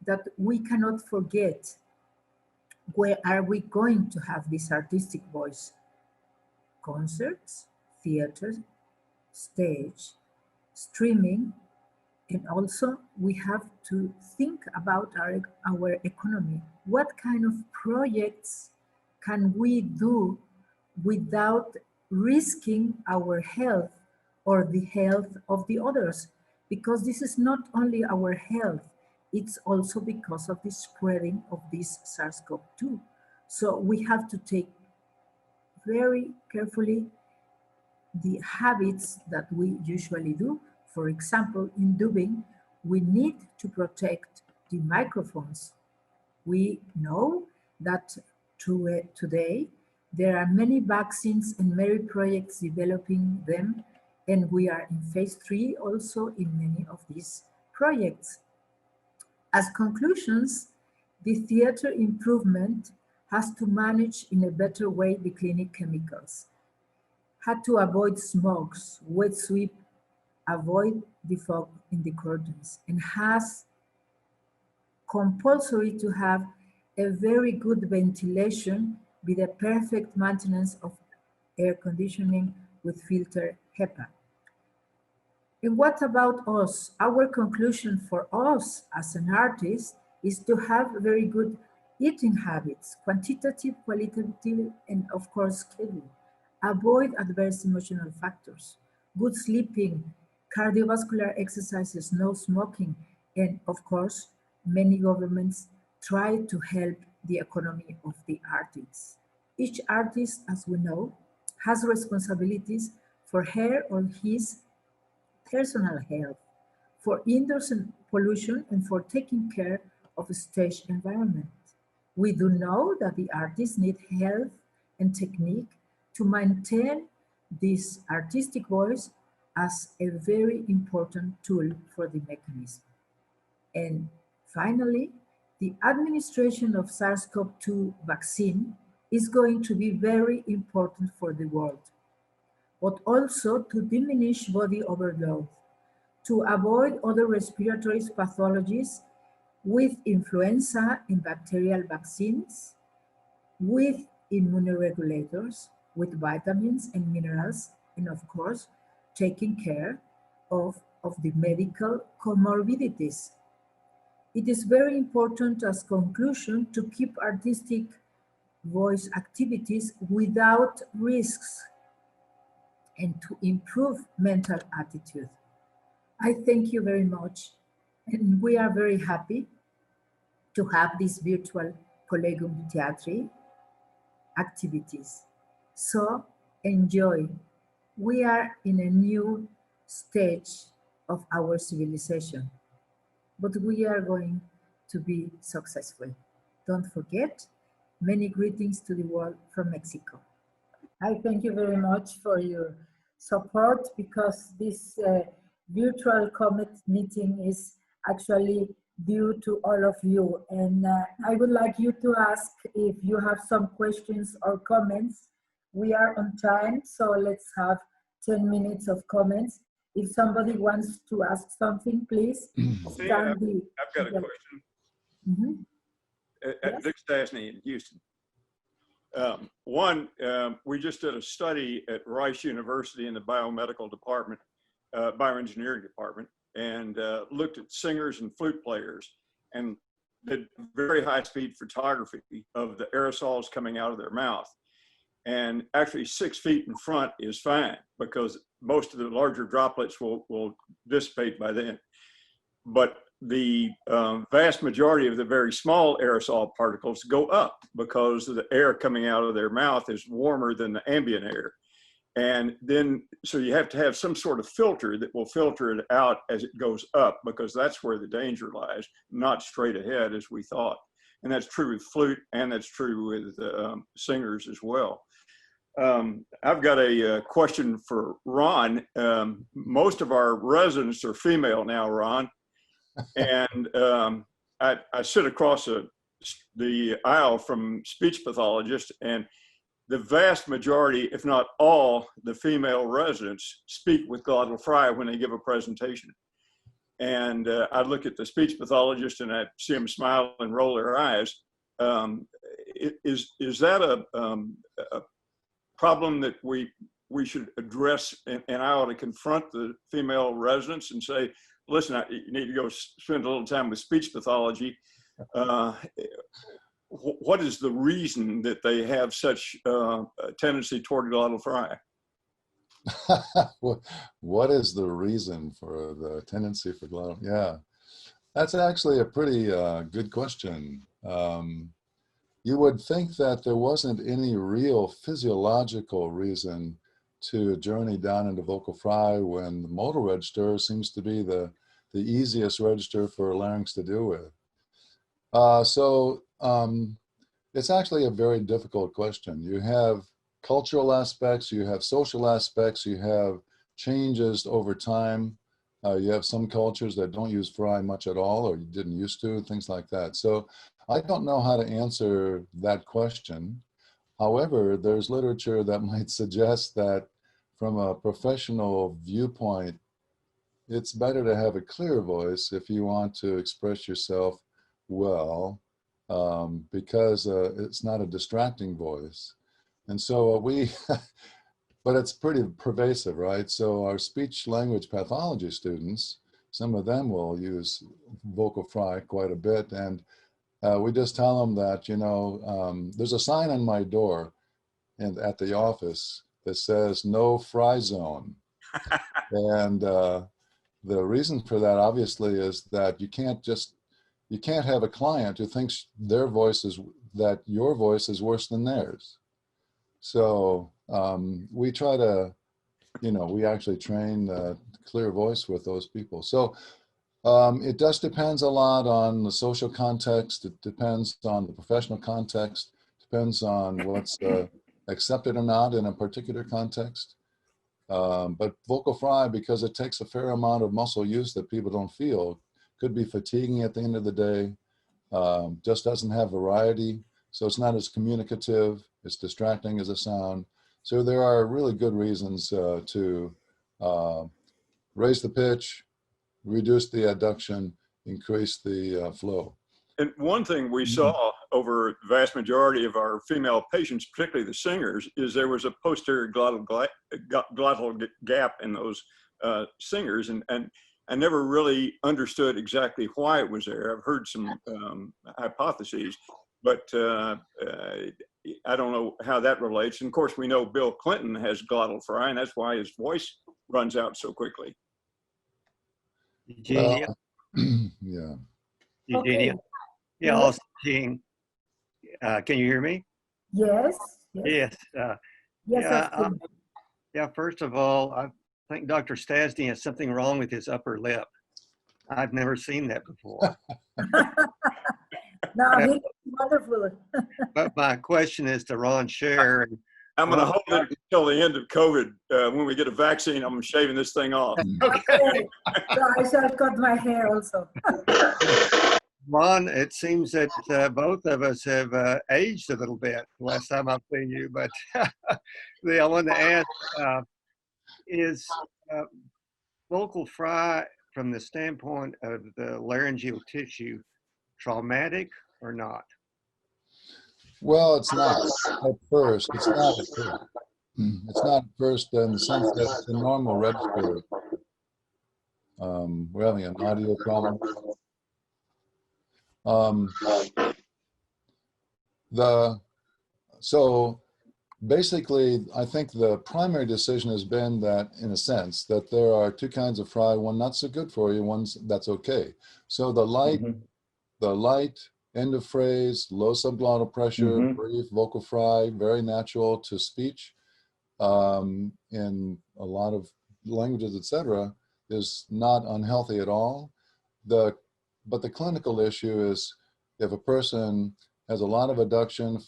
that we cannot forget, where are we going to have this artistic voice? Concerts, theaters, stage, streaming, and also we have to think about our economy. What kind of projects can we do without risking our health or the health of the others? Because this is not only our health, it's also because of the spreading of this SARS-CoV-2. So we have to take very carefully the habits that we usually do. For example, in dubbing, we need to protect the microphones. We know that today there are many vaccines and many projects developing them, and we are in phase 3 also in many of these projects. As conclusions, the theater improvement has to manage in a better way the clinic chemicals, had to avoid smokes, wet sweep, avoid the fog in the curtains, and has compulsory to have a very good ventilation with a perfect maintenance of air conditioning with filter HEPA. And what about us? Our conclusion for us as an artist is to have very good eating habits, quantitative, qualitative, and of course, schedule. Avoid adverse emotional factors, good sleeping, cardiovascular exercises, no smoking, and of course, many governments try to help the economy of the artists. Each artist, as we know, has responsibilities for her or his personal health, for indoors pollution, and for taking care of a stage environment. We do know that the artists need health and technique to maintain this artistic voice as a very important tool for the mechanism. And finally, the administration of SARS-CoV-2 vaccine is going to be very important for the world, but also to diminish body overload, to avoid other respiratory pathologies with influenza and bacterial vaccines, with immunoregulators, with vitamins and minerals, and of course, taking care of the medical comorbidities. It is very important as conclusion to keep artistic voice activities without risks and to improve mental attitude. I thank you very much, and we are very happy to have this virtual Collegium Theatri activities. So enjoy. We are in a new stage of our civilization, but we are going to be successful. Don't forget, many greetings to the world from Mexico. I thank you very much for your support, because this virtual CoMeT meeting is actually due to all of you. And I would like you to ask if you have some questions or comments. We are on time, so let's have 10 minutes of comments. If somebody wants to ask something, please. I've got a question. Mm-hmm. At Dick Stasny in Houston. We just did a study at Rice University in the biomedical department, bioengineering department, and looked at singers and flute players and did very high-speed photography of the aerosols coming out of their mouth. And actually 6 feet in front is fine, because most of the larger droplets will dissipate by then. But the vast majority of the very small aerosol particles go up, because the air coming out of their mouth is warmer than the ambient air. And then, so you have to have some sort of filter that will filter it out as it goes up, because that's where the danger lies, not straight ahead as we thought. And that's true with flute, and that's true with singers as well. I've got a question for Ron. Most of our residents are female now, Ron. And I sit across the aisle from speech pathologists, and the vast majority, if not all, the female residents speak with glottal fry when they give a presentation. And I look at the speech pathologist and I see them smile and roll their eyes. Is that a problem that we should address, and I ought to confront the female residents and say, listen, you need to go spend a little time with speech pathology. What is the reason that they have such a tendency toward glottal fry? What is the reason for the tendency for glottal? Yeah, that's actually a pretty good question. You would think that there wasn't any real physiological reason to journey down into vocal fry when the modal register seems to be the easiest register for larynx to deal with. It's actually a very difficult question. You have cultural aspects, you have social aspects, you have changes over time. You have some cultures that don't use fry much at all, or you didn't used to, things like that. So I don't know how to answer that question. However, there's literature that might suggest that from a professional viewpoint, it's better to have a clear voice if you want to express yourself well, because it's not a distracting voice. And so but it's pretty pervasive, right? So our speech language pathology students, some of them will use vocal fry quite a bit. And we just tell them that, you know, there's a sign on my door and at the office that says no fry zone. And the reason for that obviously is that you can't have a client who thinks your voice is worse than theirs. So we try to, you know, we actually train clear voice with those people. So it just depends a lot on the social context. It depends on the professional context. Depends on what's accepted or not in a particular context. But vocal fry, because it takes a fair amount of muscle use that people don't feel, could be fatiguing at the end of the day. Just doesn't have variety, so it's not as communicative. It's distracting as a sound. So there are really good reasons to raise the pitch, reduce the adduction, increase the flow. And one thing we saw over the vast majority of our female patients, particularly the singers, is there was a posterior glottal gap in those singers, and I never really understood exactly why it was there. I've heard some hypotheses, but I don't know how that relates. And of course, we know Bill Clinton has glottal fry, and that's why his voice runs out so quickly. Eugenia. Yeah. Eugenia. Okay. Yeah, also Jean. Can you hear me? Yes. Yes. Yes, Yeah, of course. yeah, first of all, I think Dr. Stasny has something wrong with his upper lip. I've never seen that before. No, he's wonderful. But my question is to Ron Scher. I'm going to hold it until the end of COVID. When we get a vaccine, I'm shaving this thing off. Okay. So I shall cut my hair also. Ron, it seems that both of us have aged a little bit last time I've seen you, but I wanted to ask, is vocal fry from the standpoint of the laryngeal tissue traumatic or not? Well, it's not at first. It's not at first. It's not at first in the sense that it's a normal register. We're having an audio problem. So basically, I think the primary decision has been that, in a sense, that there are two kinds of fry, one not so good for you, one that's okay. So the light end of phrase, low subglottal pressure, brief vocal fry, very natural to speech in a lot of languages, etc., is not unhealthy at all. But the clinical issue is if a person has a lot of adduction,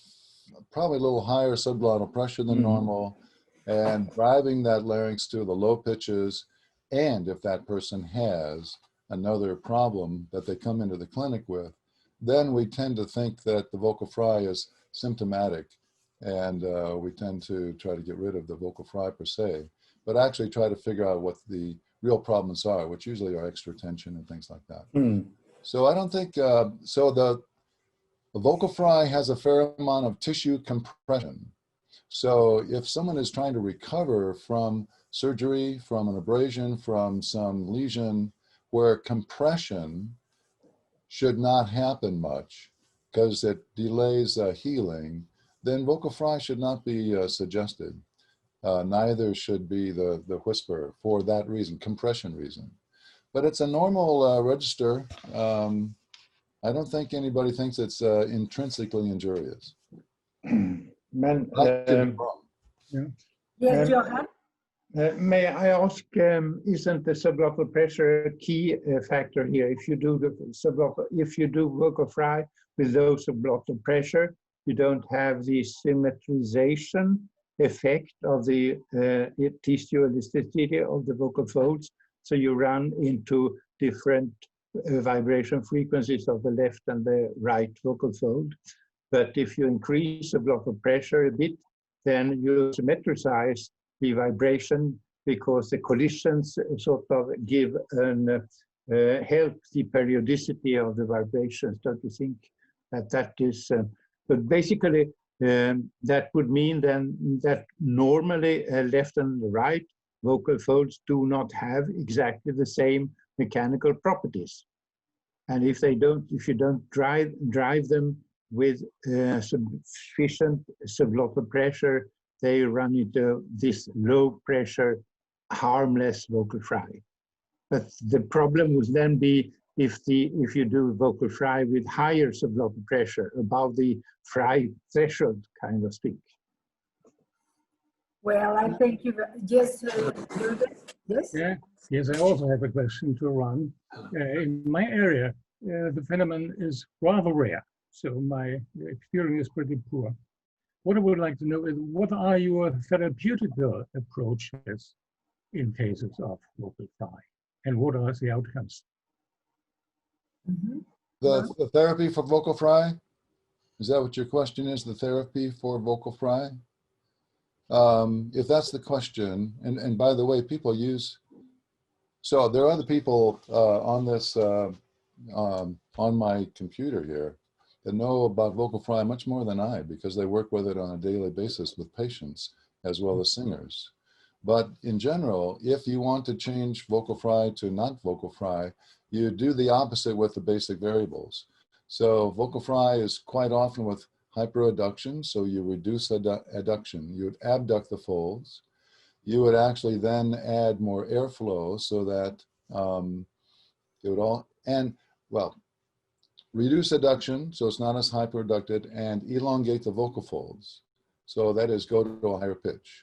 probably a little higher subglottal pressure than normal, and driving that larynx to the low pitches, and if that person has another problem that they come into the clinic with, then we tend to think that the vocal fry is symptomatic, and we tend to try to get rid of the vocal fry per se, but actually try to figure out what the real problems are, which usually are extra tension and things like that. So I don't think, so the vocal fry has a fair amount of tissue compression. So if someone is trying to recover from surgery, from an abrasion, from some lesion where compression should not happen much because it delays healing, then vocal fry should not be suggested. Neither should be the whisper for that reason, compression reason. But it's a normal register. I don't think anybody thinks it's intrinsically injurious. Men, Yes, Johan? May I ask, isn't the subglottal pressure a key factor here? If you do the if you do vocal fry with low subglottal pressure, you don't have the symmetrization effect of the tissue elasticity of the vocal folds. So you run into different vibration frequencies of the left and the right vocal fold. But if you increase subglottal pressure a bit, then you symmetrize the vibration, because the collisions sort of give an help the periodicity of the vibrations. Don't you think that is? But basically, that would mean then that normally left and right vocal folds do not have exactly the same mechanical properties, and if they don't, if you don't drive them with sufficient subglottal pressure, they run into this low pressure, harmless vocal fry. But the problem would then be if you do vocal fry with higher subglottal pressure, above the fry threshold, kind of speak. Well, I thank you. Yes, yes. Yeah. Yes, I also have a question to Ron. In my area, the phenomenon is rather rare, so my experience is pretty poor. What I would like to know is, what are your therapeutic approaches in cases of vocal fry, and what are the outcomes? Mm-hmm. The therapy for vocal fry? Is that what your question is, the therapy for vocal fry? If that's the question, and by the way, people use, so there are other people on this, on my computer here that know about vocal fry much more than I, because they work with it on a daily basis with patients as well as singers. But in general, if you want to change vocal fry to not vocal fry, you do the opposite with the basic variables. So vocal fry is quite often with hyperadduction, so you reduce adduction. You would abduct the folds. You would actually then add more airflow so that it would all, and well, reduce adduction so it's not as hyperadducted, and elongate the vocal folds. So that is, go to a higher pitch.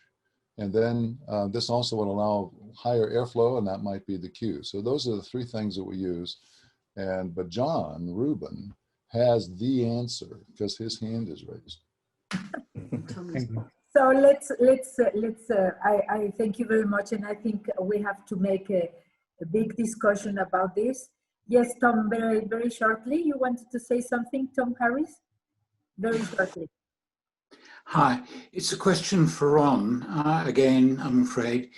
And then this also would allow higher airflow, and that might be the cue. So those are the three things that we use. But John Rubin has the answer because his hand is raised. So I thank you very much, and I think we have to make a big discussion about this. Yes, Tom, very shortly, you wanted to say something, Tom Harris? Very shortly. Hi, it's a question for Ron, again, I'm afraid.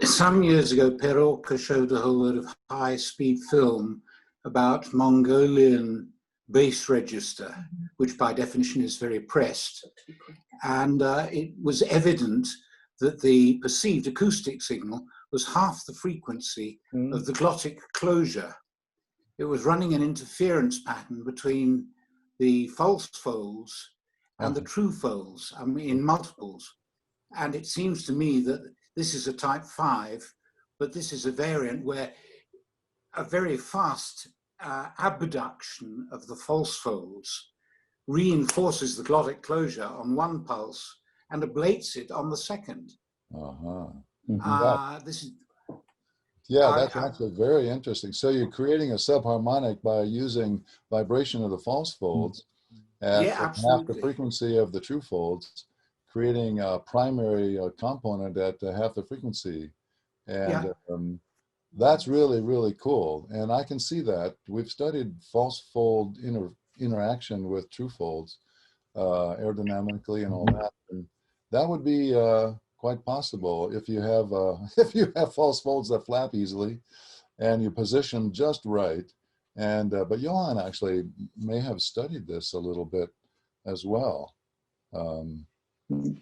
Some years ago, Perorka showed a whole load of high-speed film about Mongolian bass register, which by definition is very pressed. And it was evident that the perceived acoustic signal was half the frequency of the glottic closure. It was running an interference pattern between the false folds and the true folds, I mean, in multiples. And it seems to me that this is a type 5, but this is a variant where a very fast abduction of the false folds reinforces the glottic closure on one pulse and ablates it on the second. This is, yeah, that's actually very interesting. So you're creating a subharmonic by using vibration of the false folds at half the frequency of the true folds, creating a primary component at half the frequency. And that's really, really cool. And I can see that. We've studied false fold interaction with true folds aerodynamically and all that. And that would be quite possible if you have false folds that flap easily and you position just right. And but Johan actually may have studied this a little bit as well.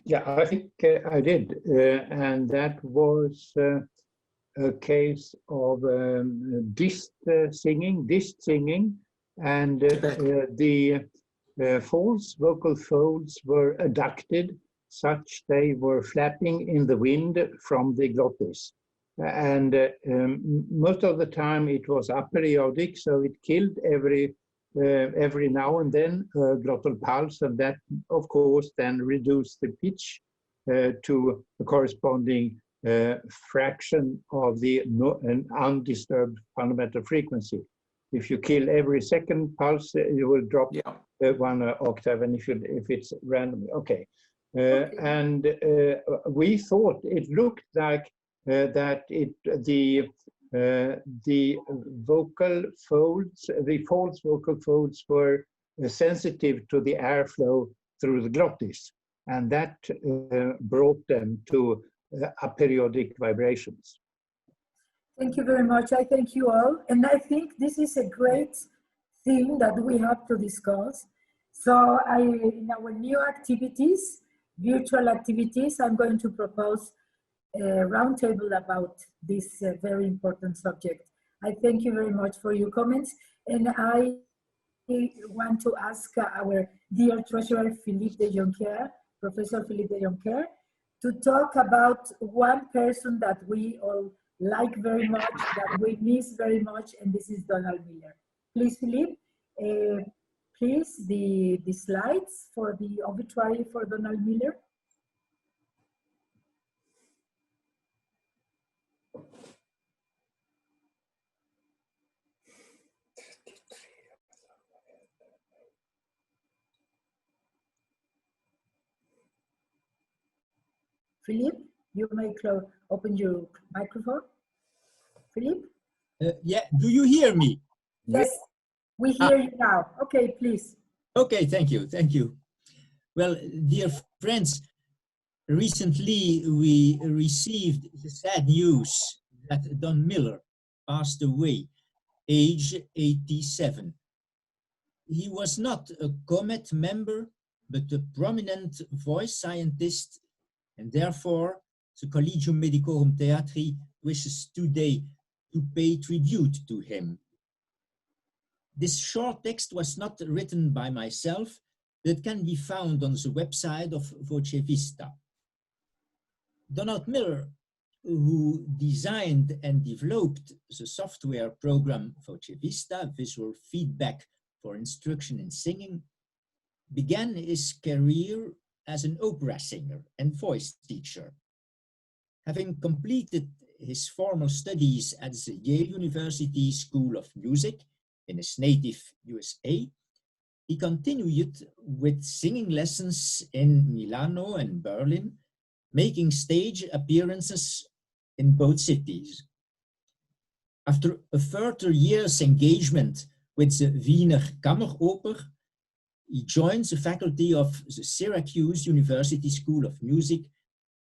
Yeah, I think I did, and that was a case of disc singing, and the false vocal folds were adducted, such they were flapping in the wind from the glottis. And most of the time it was aperiodic, so it killed every now and then glottal pulse, and that of course then reduced the pitch to a corresponding fraction of the an undisturbed fundamental frequency. If you kill every second pulse, you will drop one octave, and if it's random, okay. And we thought it looked like that the vocal folds, the false vocal folds, were sensitive to the airflow through the glottis, and that brought them to aperiodic vibrations. Thank you very much. I thank you all. And I think this is a great thing that we have to discuss. So in our new activities, virtual activities, I'm going to propose a roundtable about this very important subject. I thank you very much for your comments. And I want to ask our dear treasurer, Philippe de Jonquière, Professor Philippe de Jonquière, to talk about one person that we all like very much, that we miss very much, and this is Donald Miller. Please, Philippe, please, the slides for the obituary for Donald Miller. Philippe, you may open your microphone. Philippe? Yeah, do you hear me? Yes, we hear you now. Okay, please. Okay, thank you, thank you. Well, dear friends, recently we received the sad news that Don Miller passed away, age 87. He was not a CoMeT member, but a prominent voice scientist, and therefore the Collegium Medicorum Theatri wishes today to pay tribute to him. This short text was not written by myself, but can be found on the website of Voce Vista. Donald Miller, who designed and developed the software program Voce Vista, Visual Feedback for Instruction in Singing, began his career as an opera singer and voice teacher. Having completed his formal studies at the Yale University School of Music in his native USA, he continued with singing lessons in Milano and Berlin, making stage appearances in both cities. After a further year's engagement with the Wiener Kammeroper, he joined the faculty of the Syracuse University School of Music,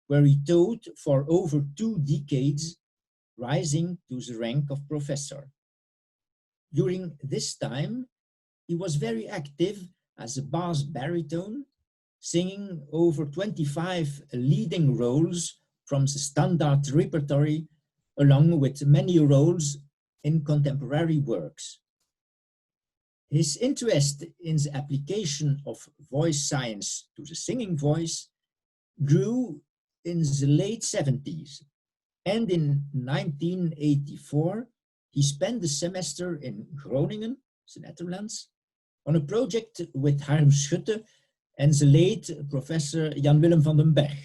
where he taught for over 2 decades, rising to the rank of professor. During this time, he was very active as a bass baritone, singing over 25 leading roles from the standard repertory, along with many roles in contemporary works. His interest in the application of voice science to the singing voice grew in the late 70s, and in 1984 he spent the semester in Groningen, the Netherlands, on a project with Harm Schutte and the late Professor Jan Willem van den Berg.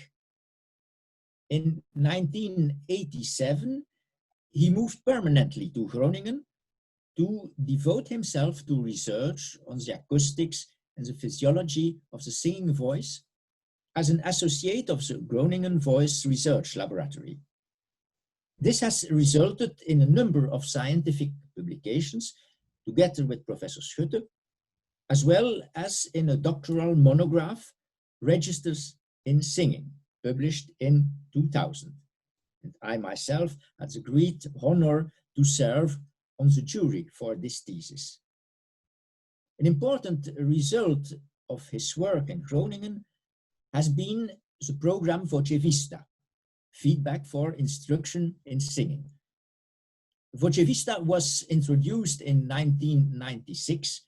In 1987, he moved permanently to Groningen to devote himself to research on the acoustics and the physiology of the singing voice as an associate of the Groningen Voice Research Laboratory. This has resulted in a number of scientific publications together with Professor Schutte, as well as in a doctoral monograph, Registers in Singing, published in 2000. And I myself had the great honor to serve on the jury for this thesis. An important result of his work in Groningen has been the program Voce Vista, Feedback for Instruction in Singing. Voce Vista was introduced in 1996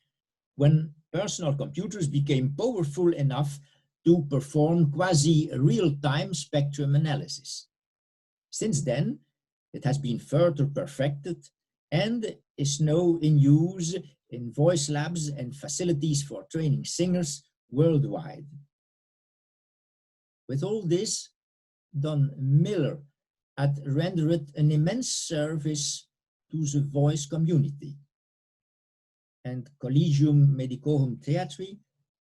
when personal computers became powerful enough to perform quasi-real-time spectrum analysis. Since then, it has been further perfected and is now in use in voice labs and facilities for training singers worldwide. With all this, Don Miller had rendered an immense service to the voice community. And Collegium Medicorum Theatri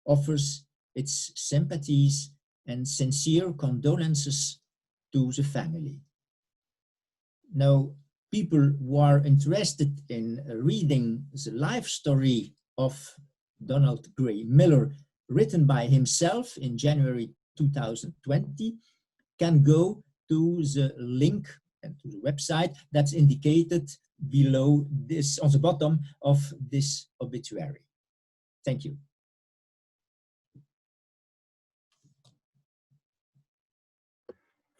offers its sympathies and sincere condolences to the family. Now, people who are interested in reading the life story of Donald Gray Miller, written by himself in January 2020, can go to the link and to the website that's indicated below this, on the bottom of this obituary. Thank you.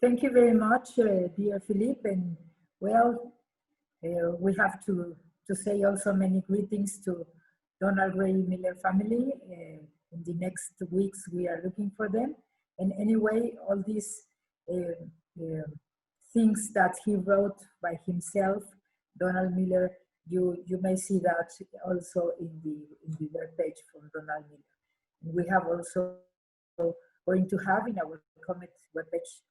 Thank you very much, dear Philippe. And well, we have to say also many greetings to Donald Gray Miller family. In the next weeks, we are looking for them. And anyway, all these things that he wrote by himself, Donald Miller, you may see that also in the web page from Donald Miller. And we have also going to have in our CoMeT webpage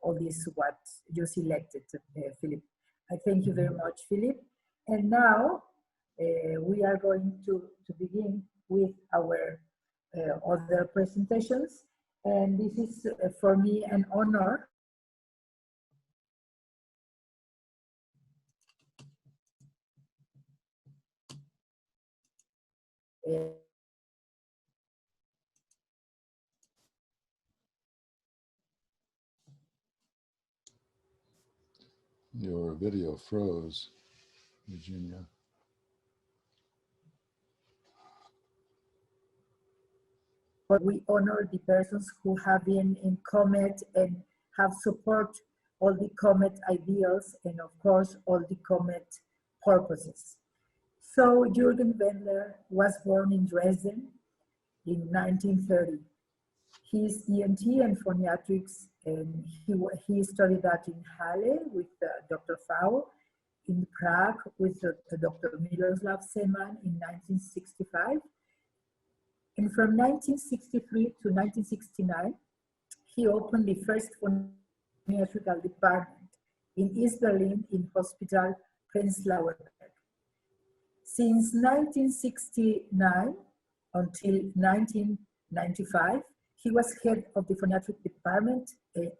all this what you selected, Philip. I thank you very much, Philip. And now we are going to begin with our other presentations. And this is for me an honor. Your video froze, Eugenia. We honor the persons who have been in CoMeT and have support all the CoMeT ideals and of course all the CoMeT purposes. So Jürgen Wendler was born in Dresden in 1930. He is ENT and phoniatrics, and he studied that in Halle with Dr. Fau, in Prague with Dr. Miroslav Zeman in 1965. And from 1963 to 1969, he opened the first phoniatrical department in East Berlin in Hospital Prenzlauer Berg. Since 1969 until 1995, he was head of the phoniatric department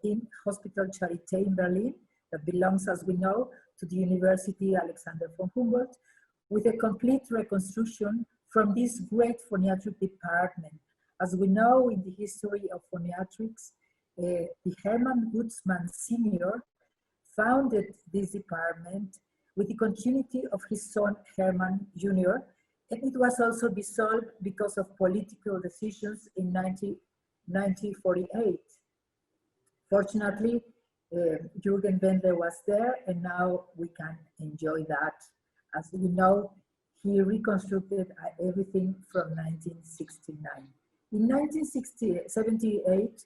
in Hospital Charité in Berlin, that belongs, as we know, to the University Alexander von Humboldt, with a complete reconstruction from this great phoniatric department. As we know in the history of phoniatrics, the Hermann Gutzmann Sr. founded this department with the continuity of his son Hermann Jr., and it was also dissolved because of political decisions in 1948. Fortunately, Jürgen Wendler was there, and now we can enjoy that. As we know, he reconstructed everything from 1969. In 1978,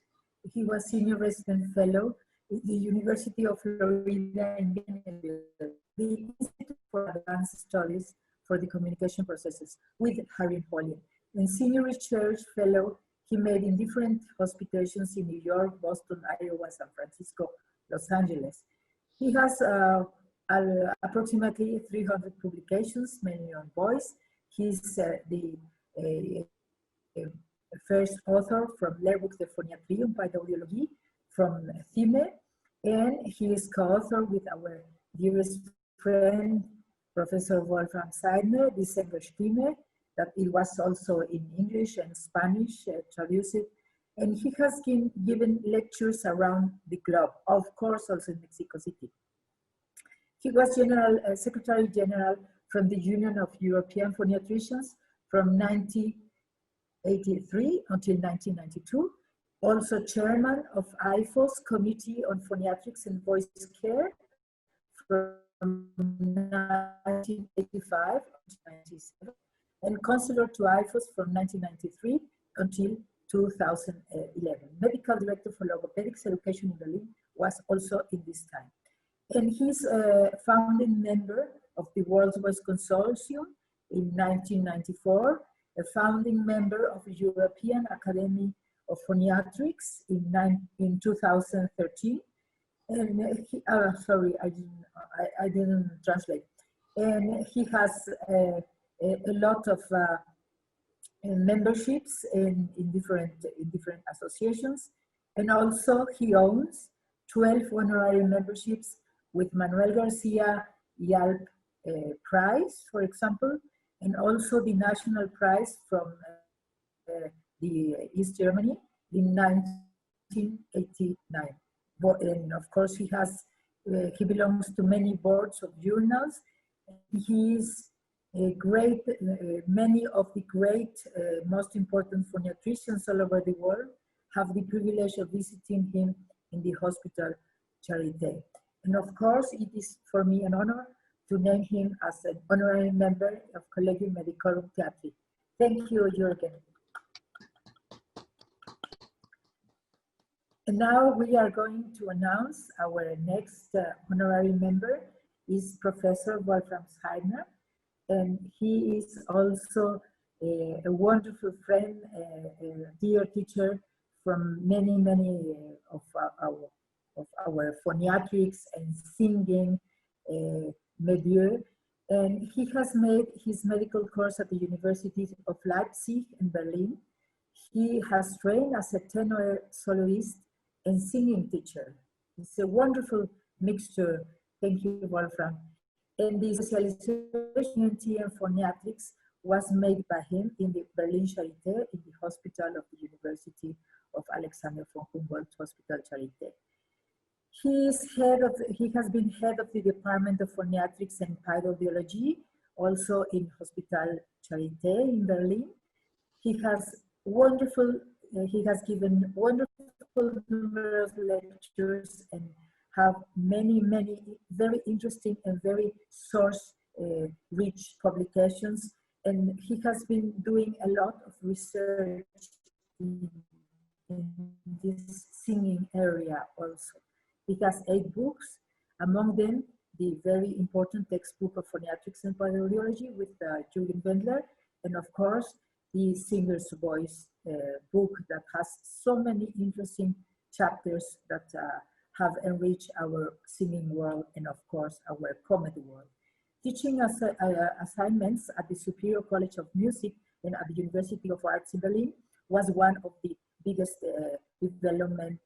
he was senior resident fellow at the University of Florida in the Institute for Advanced Studies for the Communication Processes with Harry Polian. And senior research fellow he made in different hospitalizations in New York, Boston, Iowa, San Francisco, Los Angeles. He has approximately 300 publications, mainly on voice. He's the first author from Lehrbuch der Phoniatrie und Paidaudiologie from CIME, and he is co-author with our dearest friend, Professor Wolfram Seidner, Die Stimme, that it was also in English and Spanish, traduced. And he has given lectures around the globe, of course, also in Mexico City. He was Secretary General from the Union of European Phoniatricians from 1983 until 1992, also chairman of IFO's Committee on Phoniatrics and Voice Care from 1985 to 1997, and consular to IFOS from 1993 until 2011. Medical director for logopedics education in Berlin was also in this time. And he's a founding member of the World Voice Consortium in 1994, a founding member of the European Academy of Phoniatrics in 2013, And sorry, I didn't translate. And he has a lot of memberships in different associations, and also he owns 12 honorary memberships with Manuel Garcia Yalp Prize, for example, and also the National Prize from the East Germany in 1989. And of course, he belongs to many boards of journals. He is a great, many of the great, most important phoniatricians all over the world have the privilege of visiting him in the hospital Charité. And of course, it is for me an honor to name him as an honorary member of Collegium Medicorum Theatri. Thank you, Jürgen. And now we are going to announce our next honorary member is Professor Wolfram Scheidner. And he is also a wonderful friend, a dear teacher from many of our phoniatrics and singing milieu. And he has made his medical course at the Universities of Leipzig and Berlin. He has trained as a tenor soloist and singing teacher. It's a wonderful mixture. Thank you, Wolfram. And the specialization in TM and phoniatrics was made by him in the Berlin Charité, in the hospital of the University of Alexander von Humboldt Hospital Charité. He has been head of the Department of Phoniatrics and Paedaudiology, also in Hospital Charité in Berlin. He has given wonderful numerous lectures and have many very interesting and very source-rich publications. And he has been doing a lot of research in this singing area also. He has 8 books, among them the very important textbook of phoniatrics and paedaudiology with Jürgen Wendler, and of course the Singer's Voice book that has so many interesting chapters that have enriched our singing world and of course our CoMeT world. Teaching assignments at the Superior College of Music and at the University of Arts in Berlin was one of the biggest development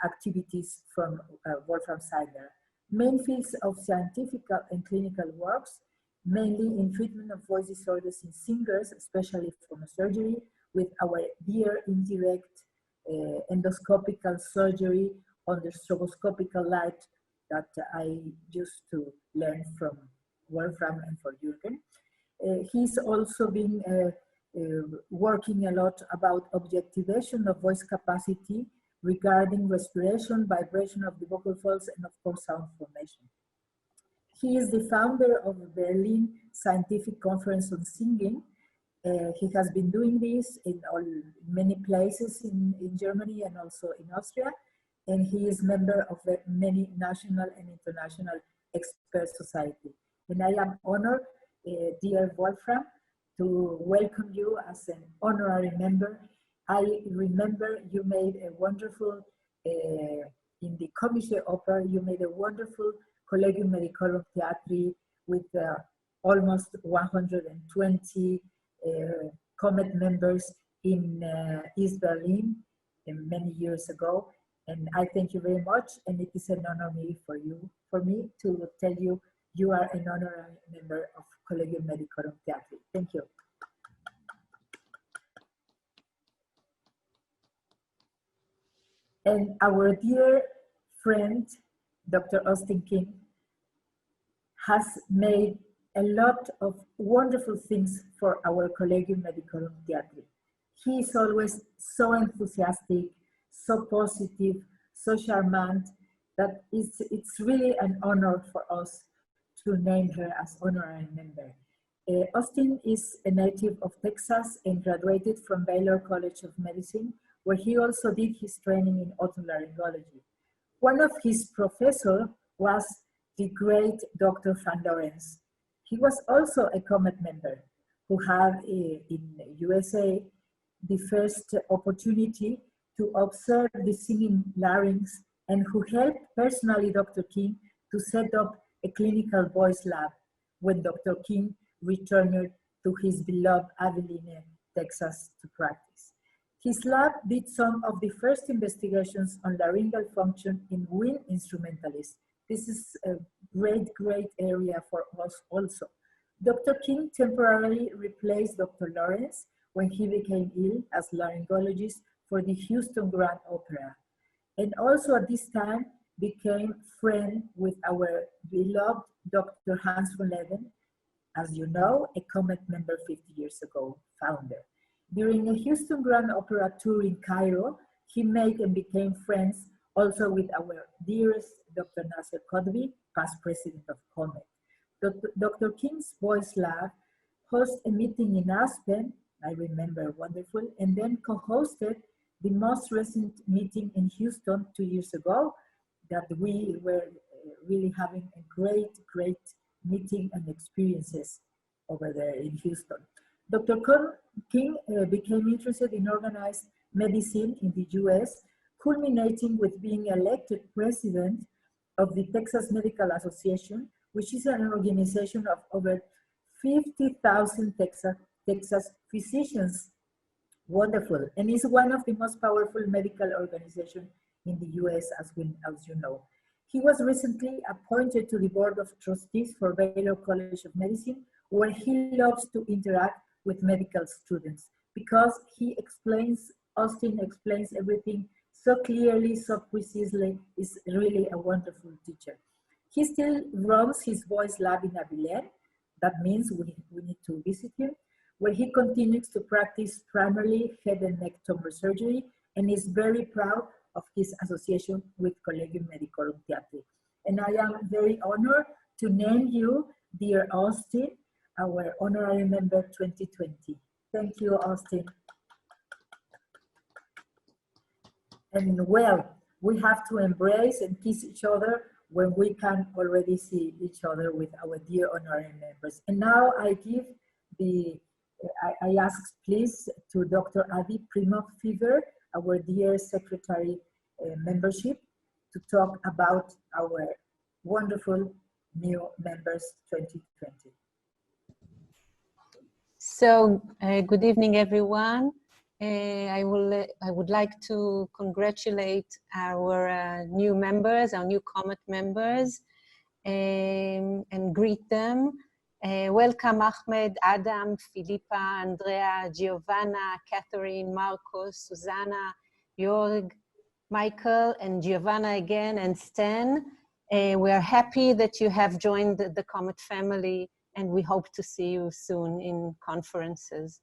activities from Wolfram Scheidner. Main fields of scientific and clinical works, mainly in treatment of voice disorders in singers, especially phonosurgery, with our dear indirect endoscopical surgery under stroboscopical light that I used to learn from Wolfram and for Jürgen. He's also been working a lot about objectivation of voice capacity regarding respiration, vibration of the vocal folds, and of course sound formation. He is the founder of the Berlin Scientific Conference on Singing. He has been doing this in many places in Germany and also in Austria. And he is member of the many national and international expert society. And I am honored, dear Wolfram, to welcome you as an honorary member. I remember you made a wonderful, in the Comice Opera, you made a wonderful Collegium Medicorum Theatri with almost 120 CoMeT members in East Berlin many years ago. And I thank you very much, and it is an honor for me to tell you, you are an honorary member of Collegium Medicorum Theatri. Thank you. And our dear friend, Dr. Austin King, has made a lot of wonderful things for our Collegium Medicorum Theatri. He is always so enthusiastic, so positive, so charmant, that it's really an honor for us to name her as honorary member. Austin is a native of Texas and graduated from Baylor College of Medicine, where he also did his training in otolaryngology. One of his professors was the great Dr. Van Lorens. He was also a CoMeT member who had in USA the first opportunity to observe the singing larynx and who helped personally Dr. King to set up a clinical voice lab when Dr. King returned to his beloved Abilene, Texas to practice. His lab did some of the first investigations on laryngeal function in wind instrumentalists. This is a great area for us also. Dr. King temporarily replaced Dr. Lawrence when he became ill as laryngologist for the Houston Grand Opera. And also at this time became friend with our beloved Dr. Hans von Leven, as you know, a CoMeT member 50 years ago, founder. During a Houston Grand Opera tour in Cairo, he made and became friends also with our dearest Dr. Nasser Qadvi, past president of CoMeT. Dr. King's Voice Lab hosted a meeting in Aspen, I remember, wonderful, and then co-hosted the most recent meeting in Houston 2 years ago that we were really having a great meeting and experiences over there in Houston. Dr. King became interested in organized medicine in the US, culminating with being elected president of the Texas Medical Association, which is an organization of over 50,000 Texas physicians. Wonderful, and is one of the most powerful medical organizations in the US, as you know. He was recently appointed to the Board of Trustees for Baylor College of Medicine, where he loves to interact with medical students because Austin explains everything so clearly, so precisely, is really a wonderful teacher. He still runs his voice lab in Abilene. That means we need to visit him, where he continues to practice primarily head and neck tumor surgery and is very proud of his association with Collegium Medicorum Theatri. And I am very honored to name you, dear Austin, our honorary member 2020. Thank you, Austin. And well, we have to embrace and kiss each other when we can already see each other with our dear honorary members. And now I give I ask please to Dr. Adi Primov-Fever, our dear secretary membership, to talk about our wonderful new members 2020. So good evening, everyone. I would like to congratulate our new members, our new CoMeT members, and greet them. Welcome Ahmed, Adam, Philippa, Andrea, Giovanna, Catherine, Marcos, Susanna, Jorg, Michael, and Giovanna again, and Stan. We are happy that you have joined the CoMeT family, and we hope to see you soon in conferences.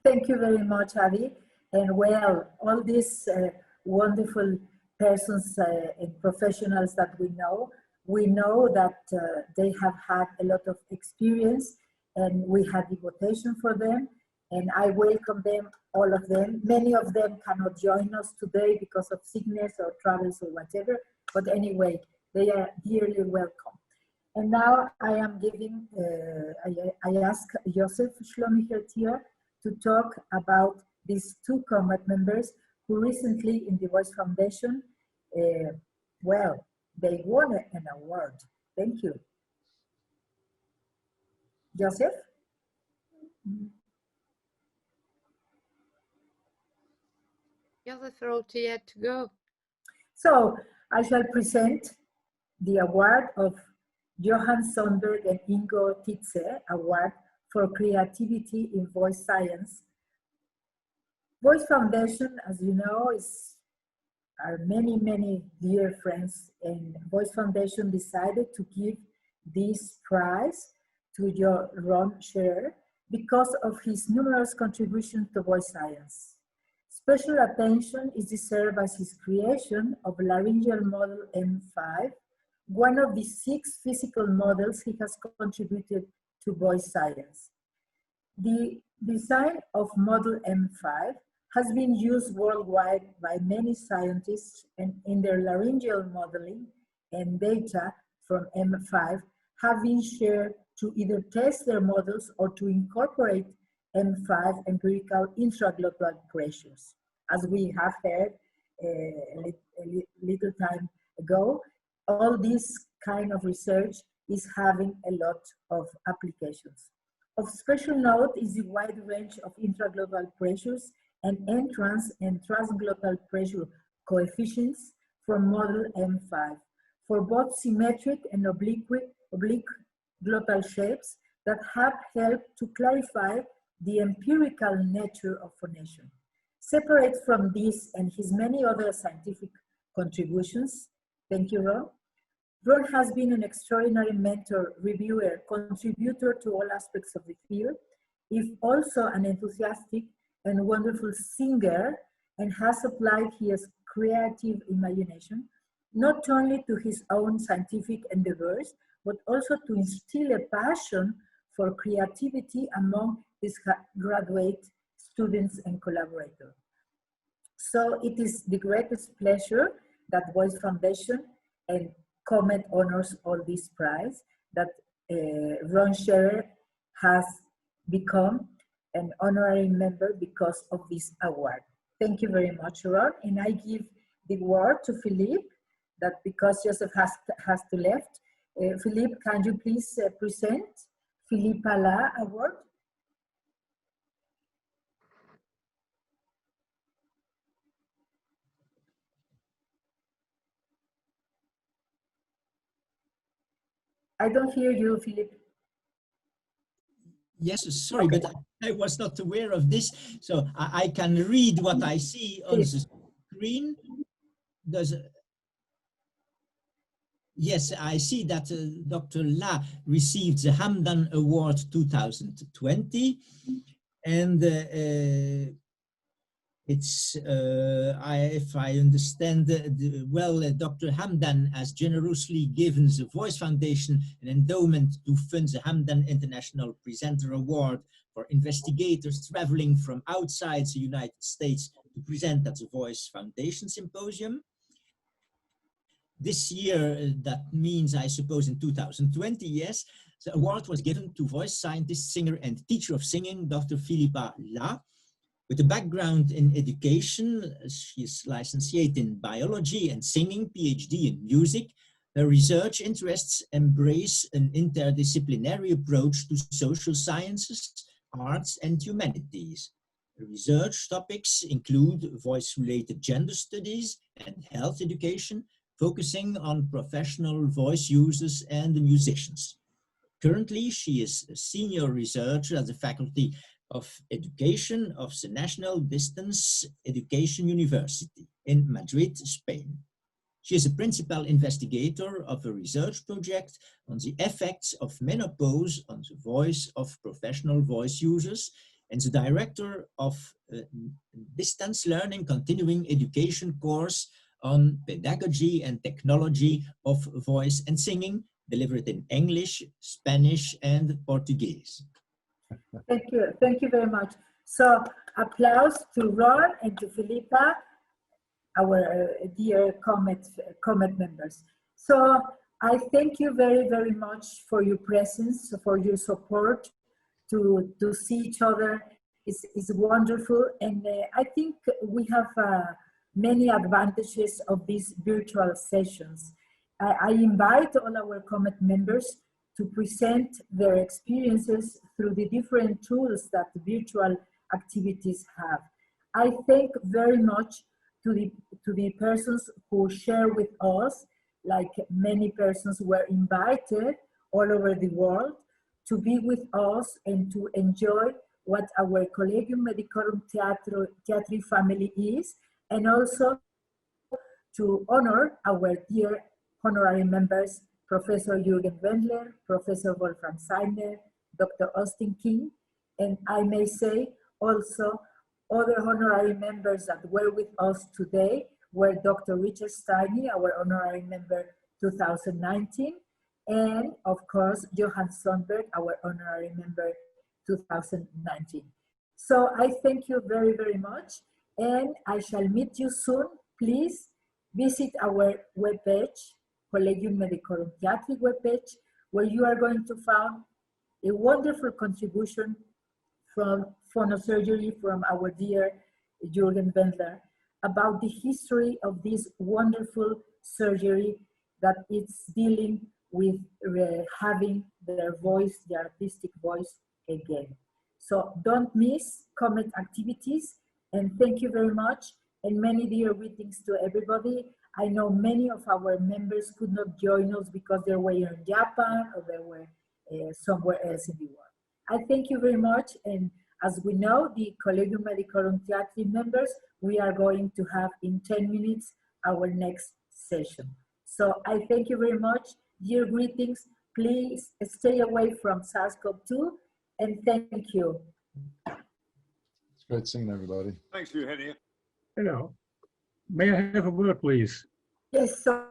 Thank you very much, Adi. And well, all these wonderful persons and professionals that we know that they have had a lot of experience, and we had the votation for them, and I welcome them, all of them. Many of them cannot join us today because of sickness or travels or whatever, but anyway, they are dearly welcome. And now I am giving, I ask Joseph Shlomi Hertier to talk about these two CoMeT members who recently in the Voice Foundation, well, they won an award. Thank you. Joseph? Joseph wrote yet to go. So I shall present the award of Johann Sonberg and Ingo Titze Award for Creativity in Voice Science. Voice Foundation, as you know, are many dear friends, and Voice Foundation decided to give this prize to Ron Scherer because of his numerous contributions to voice science. Special attention is deserved as his creation of laryngeal model M5, one of the 6 physical models he has contributed to voice science. The design of model M5 has been used worldwide by many scientists, and in their laryngeal modeling and data from M5 have been shared to either test their models or to incorporate M5 empirical intraglottal pressures. As we have heard, a little time ago, all this kind of research is having a lot of applications. Of special note is the wide range of intraglottal pressures and entrance and transglottal pressure coefficients from model M5 for both symmetric and oblique glottal shapes that have helped to clarify the empirical nature of phonation. Separate from this and his many other scientific contributions, thank you, Ron. Ron has been an extraordinary mentor, reviewer, contributor to all aspects of the field, is also an enthusiastic and wonderful singer, and has applied his creative imagination not only to his own scientific endeavors, but also to instill a passion for creativity among his graduate students and collaborators. So it is the greatest pleasure that Voice Foundation and CoMeT honors all this prize, that Ron Scherer has become an honorary member because of this award. Thank you very much, Ron. And I give the word to Philippe, that because Joseph has to left. Philippe, can you please present Philippe Alla Award? I don't hear you, Philippe. Yes, sorry, but I was not aware of this. So I can read what I see on the screen. Yes, I see that Dr. La received the Hamdan Award 2020. And it's, if I understand well, Dr. Hamdan has generously given the Voice Foundation an endowment to fund the Hamdan International Presenter Award for investigators traveling from outside the United States to present at the Voice Foundation Symposium. This year, that means, I suppose, in 2020, yes, the award was given to voice scientist, singer, and teacher of singing, Dr. Philippa La. With a background in education, she is licentiate in biology and singing, PhD in music. Her research interests embrace an interdisciplinary approach to social sciences, arts, and humanities. Her research topics include voice-related gender studies and health education, focusing on professional voice users and musicians. Currently, she is a senior researcher at the Faculty of Education of the National Distance Education University in Madrid, Spain. She is a principal investigator of a research project on the effects of menopause on the voice of professional voice users, and the director of a distance learning continuing education course on pedagogy and technology of voice and singing, delivered in English, Spanish, and Portuguese. Thank you very much. So applause to Ron and to Philippa, our dear CoMeT members. So I thank you very, very much for your presence, for your support. To see each other is wonderful, and I think we have many advantages of these virtual sessions. I invite all our CoMeT members to present their experiences through the different tools that virtual activities have. I thank very much to the persons who share with us, like many persons were invited all over the world to be with us and to enjoy what our Collegium Medicorum Theatri family is, and also to honor our dear honorary members, Professor Jürgen Wendler, Professor Wolfram Seidner, Dr. Austin King, and I may say also other honorary members that were with us today were Dr. Richard Steiny, our honorary member 2019, and of course, Johan Sundberg, our honorary member 2019. So I thank you very, very much, and I shall meet you soon. Please visit our webpage, Collegium Medicorum Theatri webpage, where you are going to find a wonderful contribution from phonosurgery from our dear Jürgen Wendler. about the history of this wonderful surgery that it's dealing with having their voice, their artistic voice again. So don't miss CoMeT activities, and thank you very much, and many dear greetings to everybody. I know many of our members could not join us because they were in Japan or they were somewhere else in the world. I thank you very much, and as we know, the Collegium Medicorum Theatri members, we are going to have in 10 minutes our next session. So I thank you very much. Dear greetings. Please stay away from SARS-CoV-2, and thank you. It's great seeing everybody. Thanks, Eugenia. Hello. May I have a word, please? Yes, so,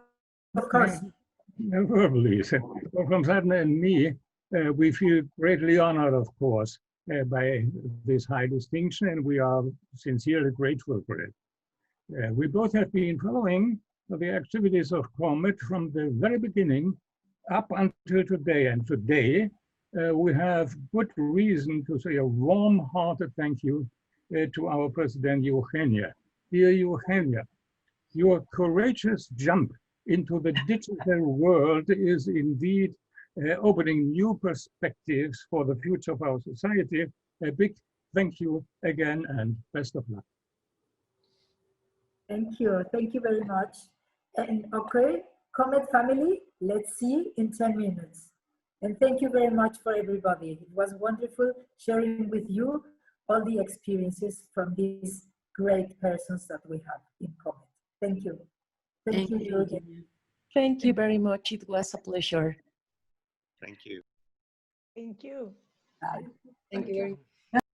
of course. A word, please. Well, from Sadna and me, we feel greatly honored, of course, by this high distinction, and we are sincerely grateful for it. We both have been following the activities of CoMeT from the very beginning up until today, and today we have good reason to say a warm-hearted thank you to our President Eugenia. Dear Eugenia, your courageous jump into the digital world is indeed opening new perspectives for the future of our society. A big thank you again, and best of luck. Thank you very much. And okay, CoMeT family, let's see in 10 minutes. And thank you very much for everybody. It was wonderful sharing with you all the experiences from these great persons that we have in CoMeT. Thank you. Thank you, Julian. Thank you very much. It was a pleasure. Thank you. Thank you. Bye. Thank you very much.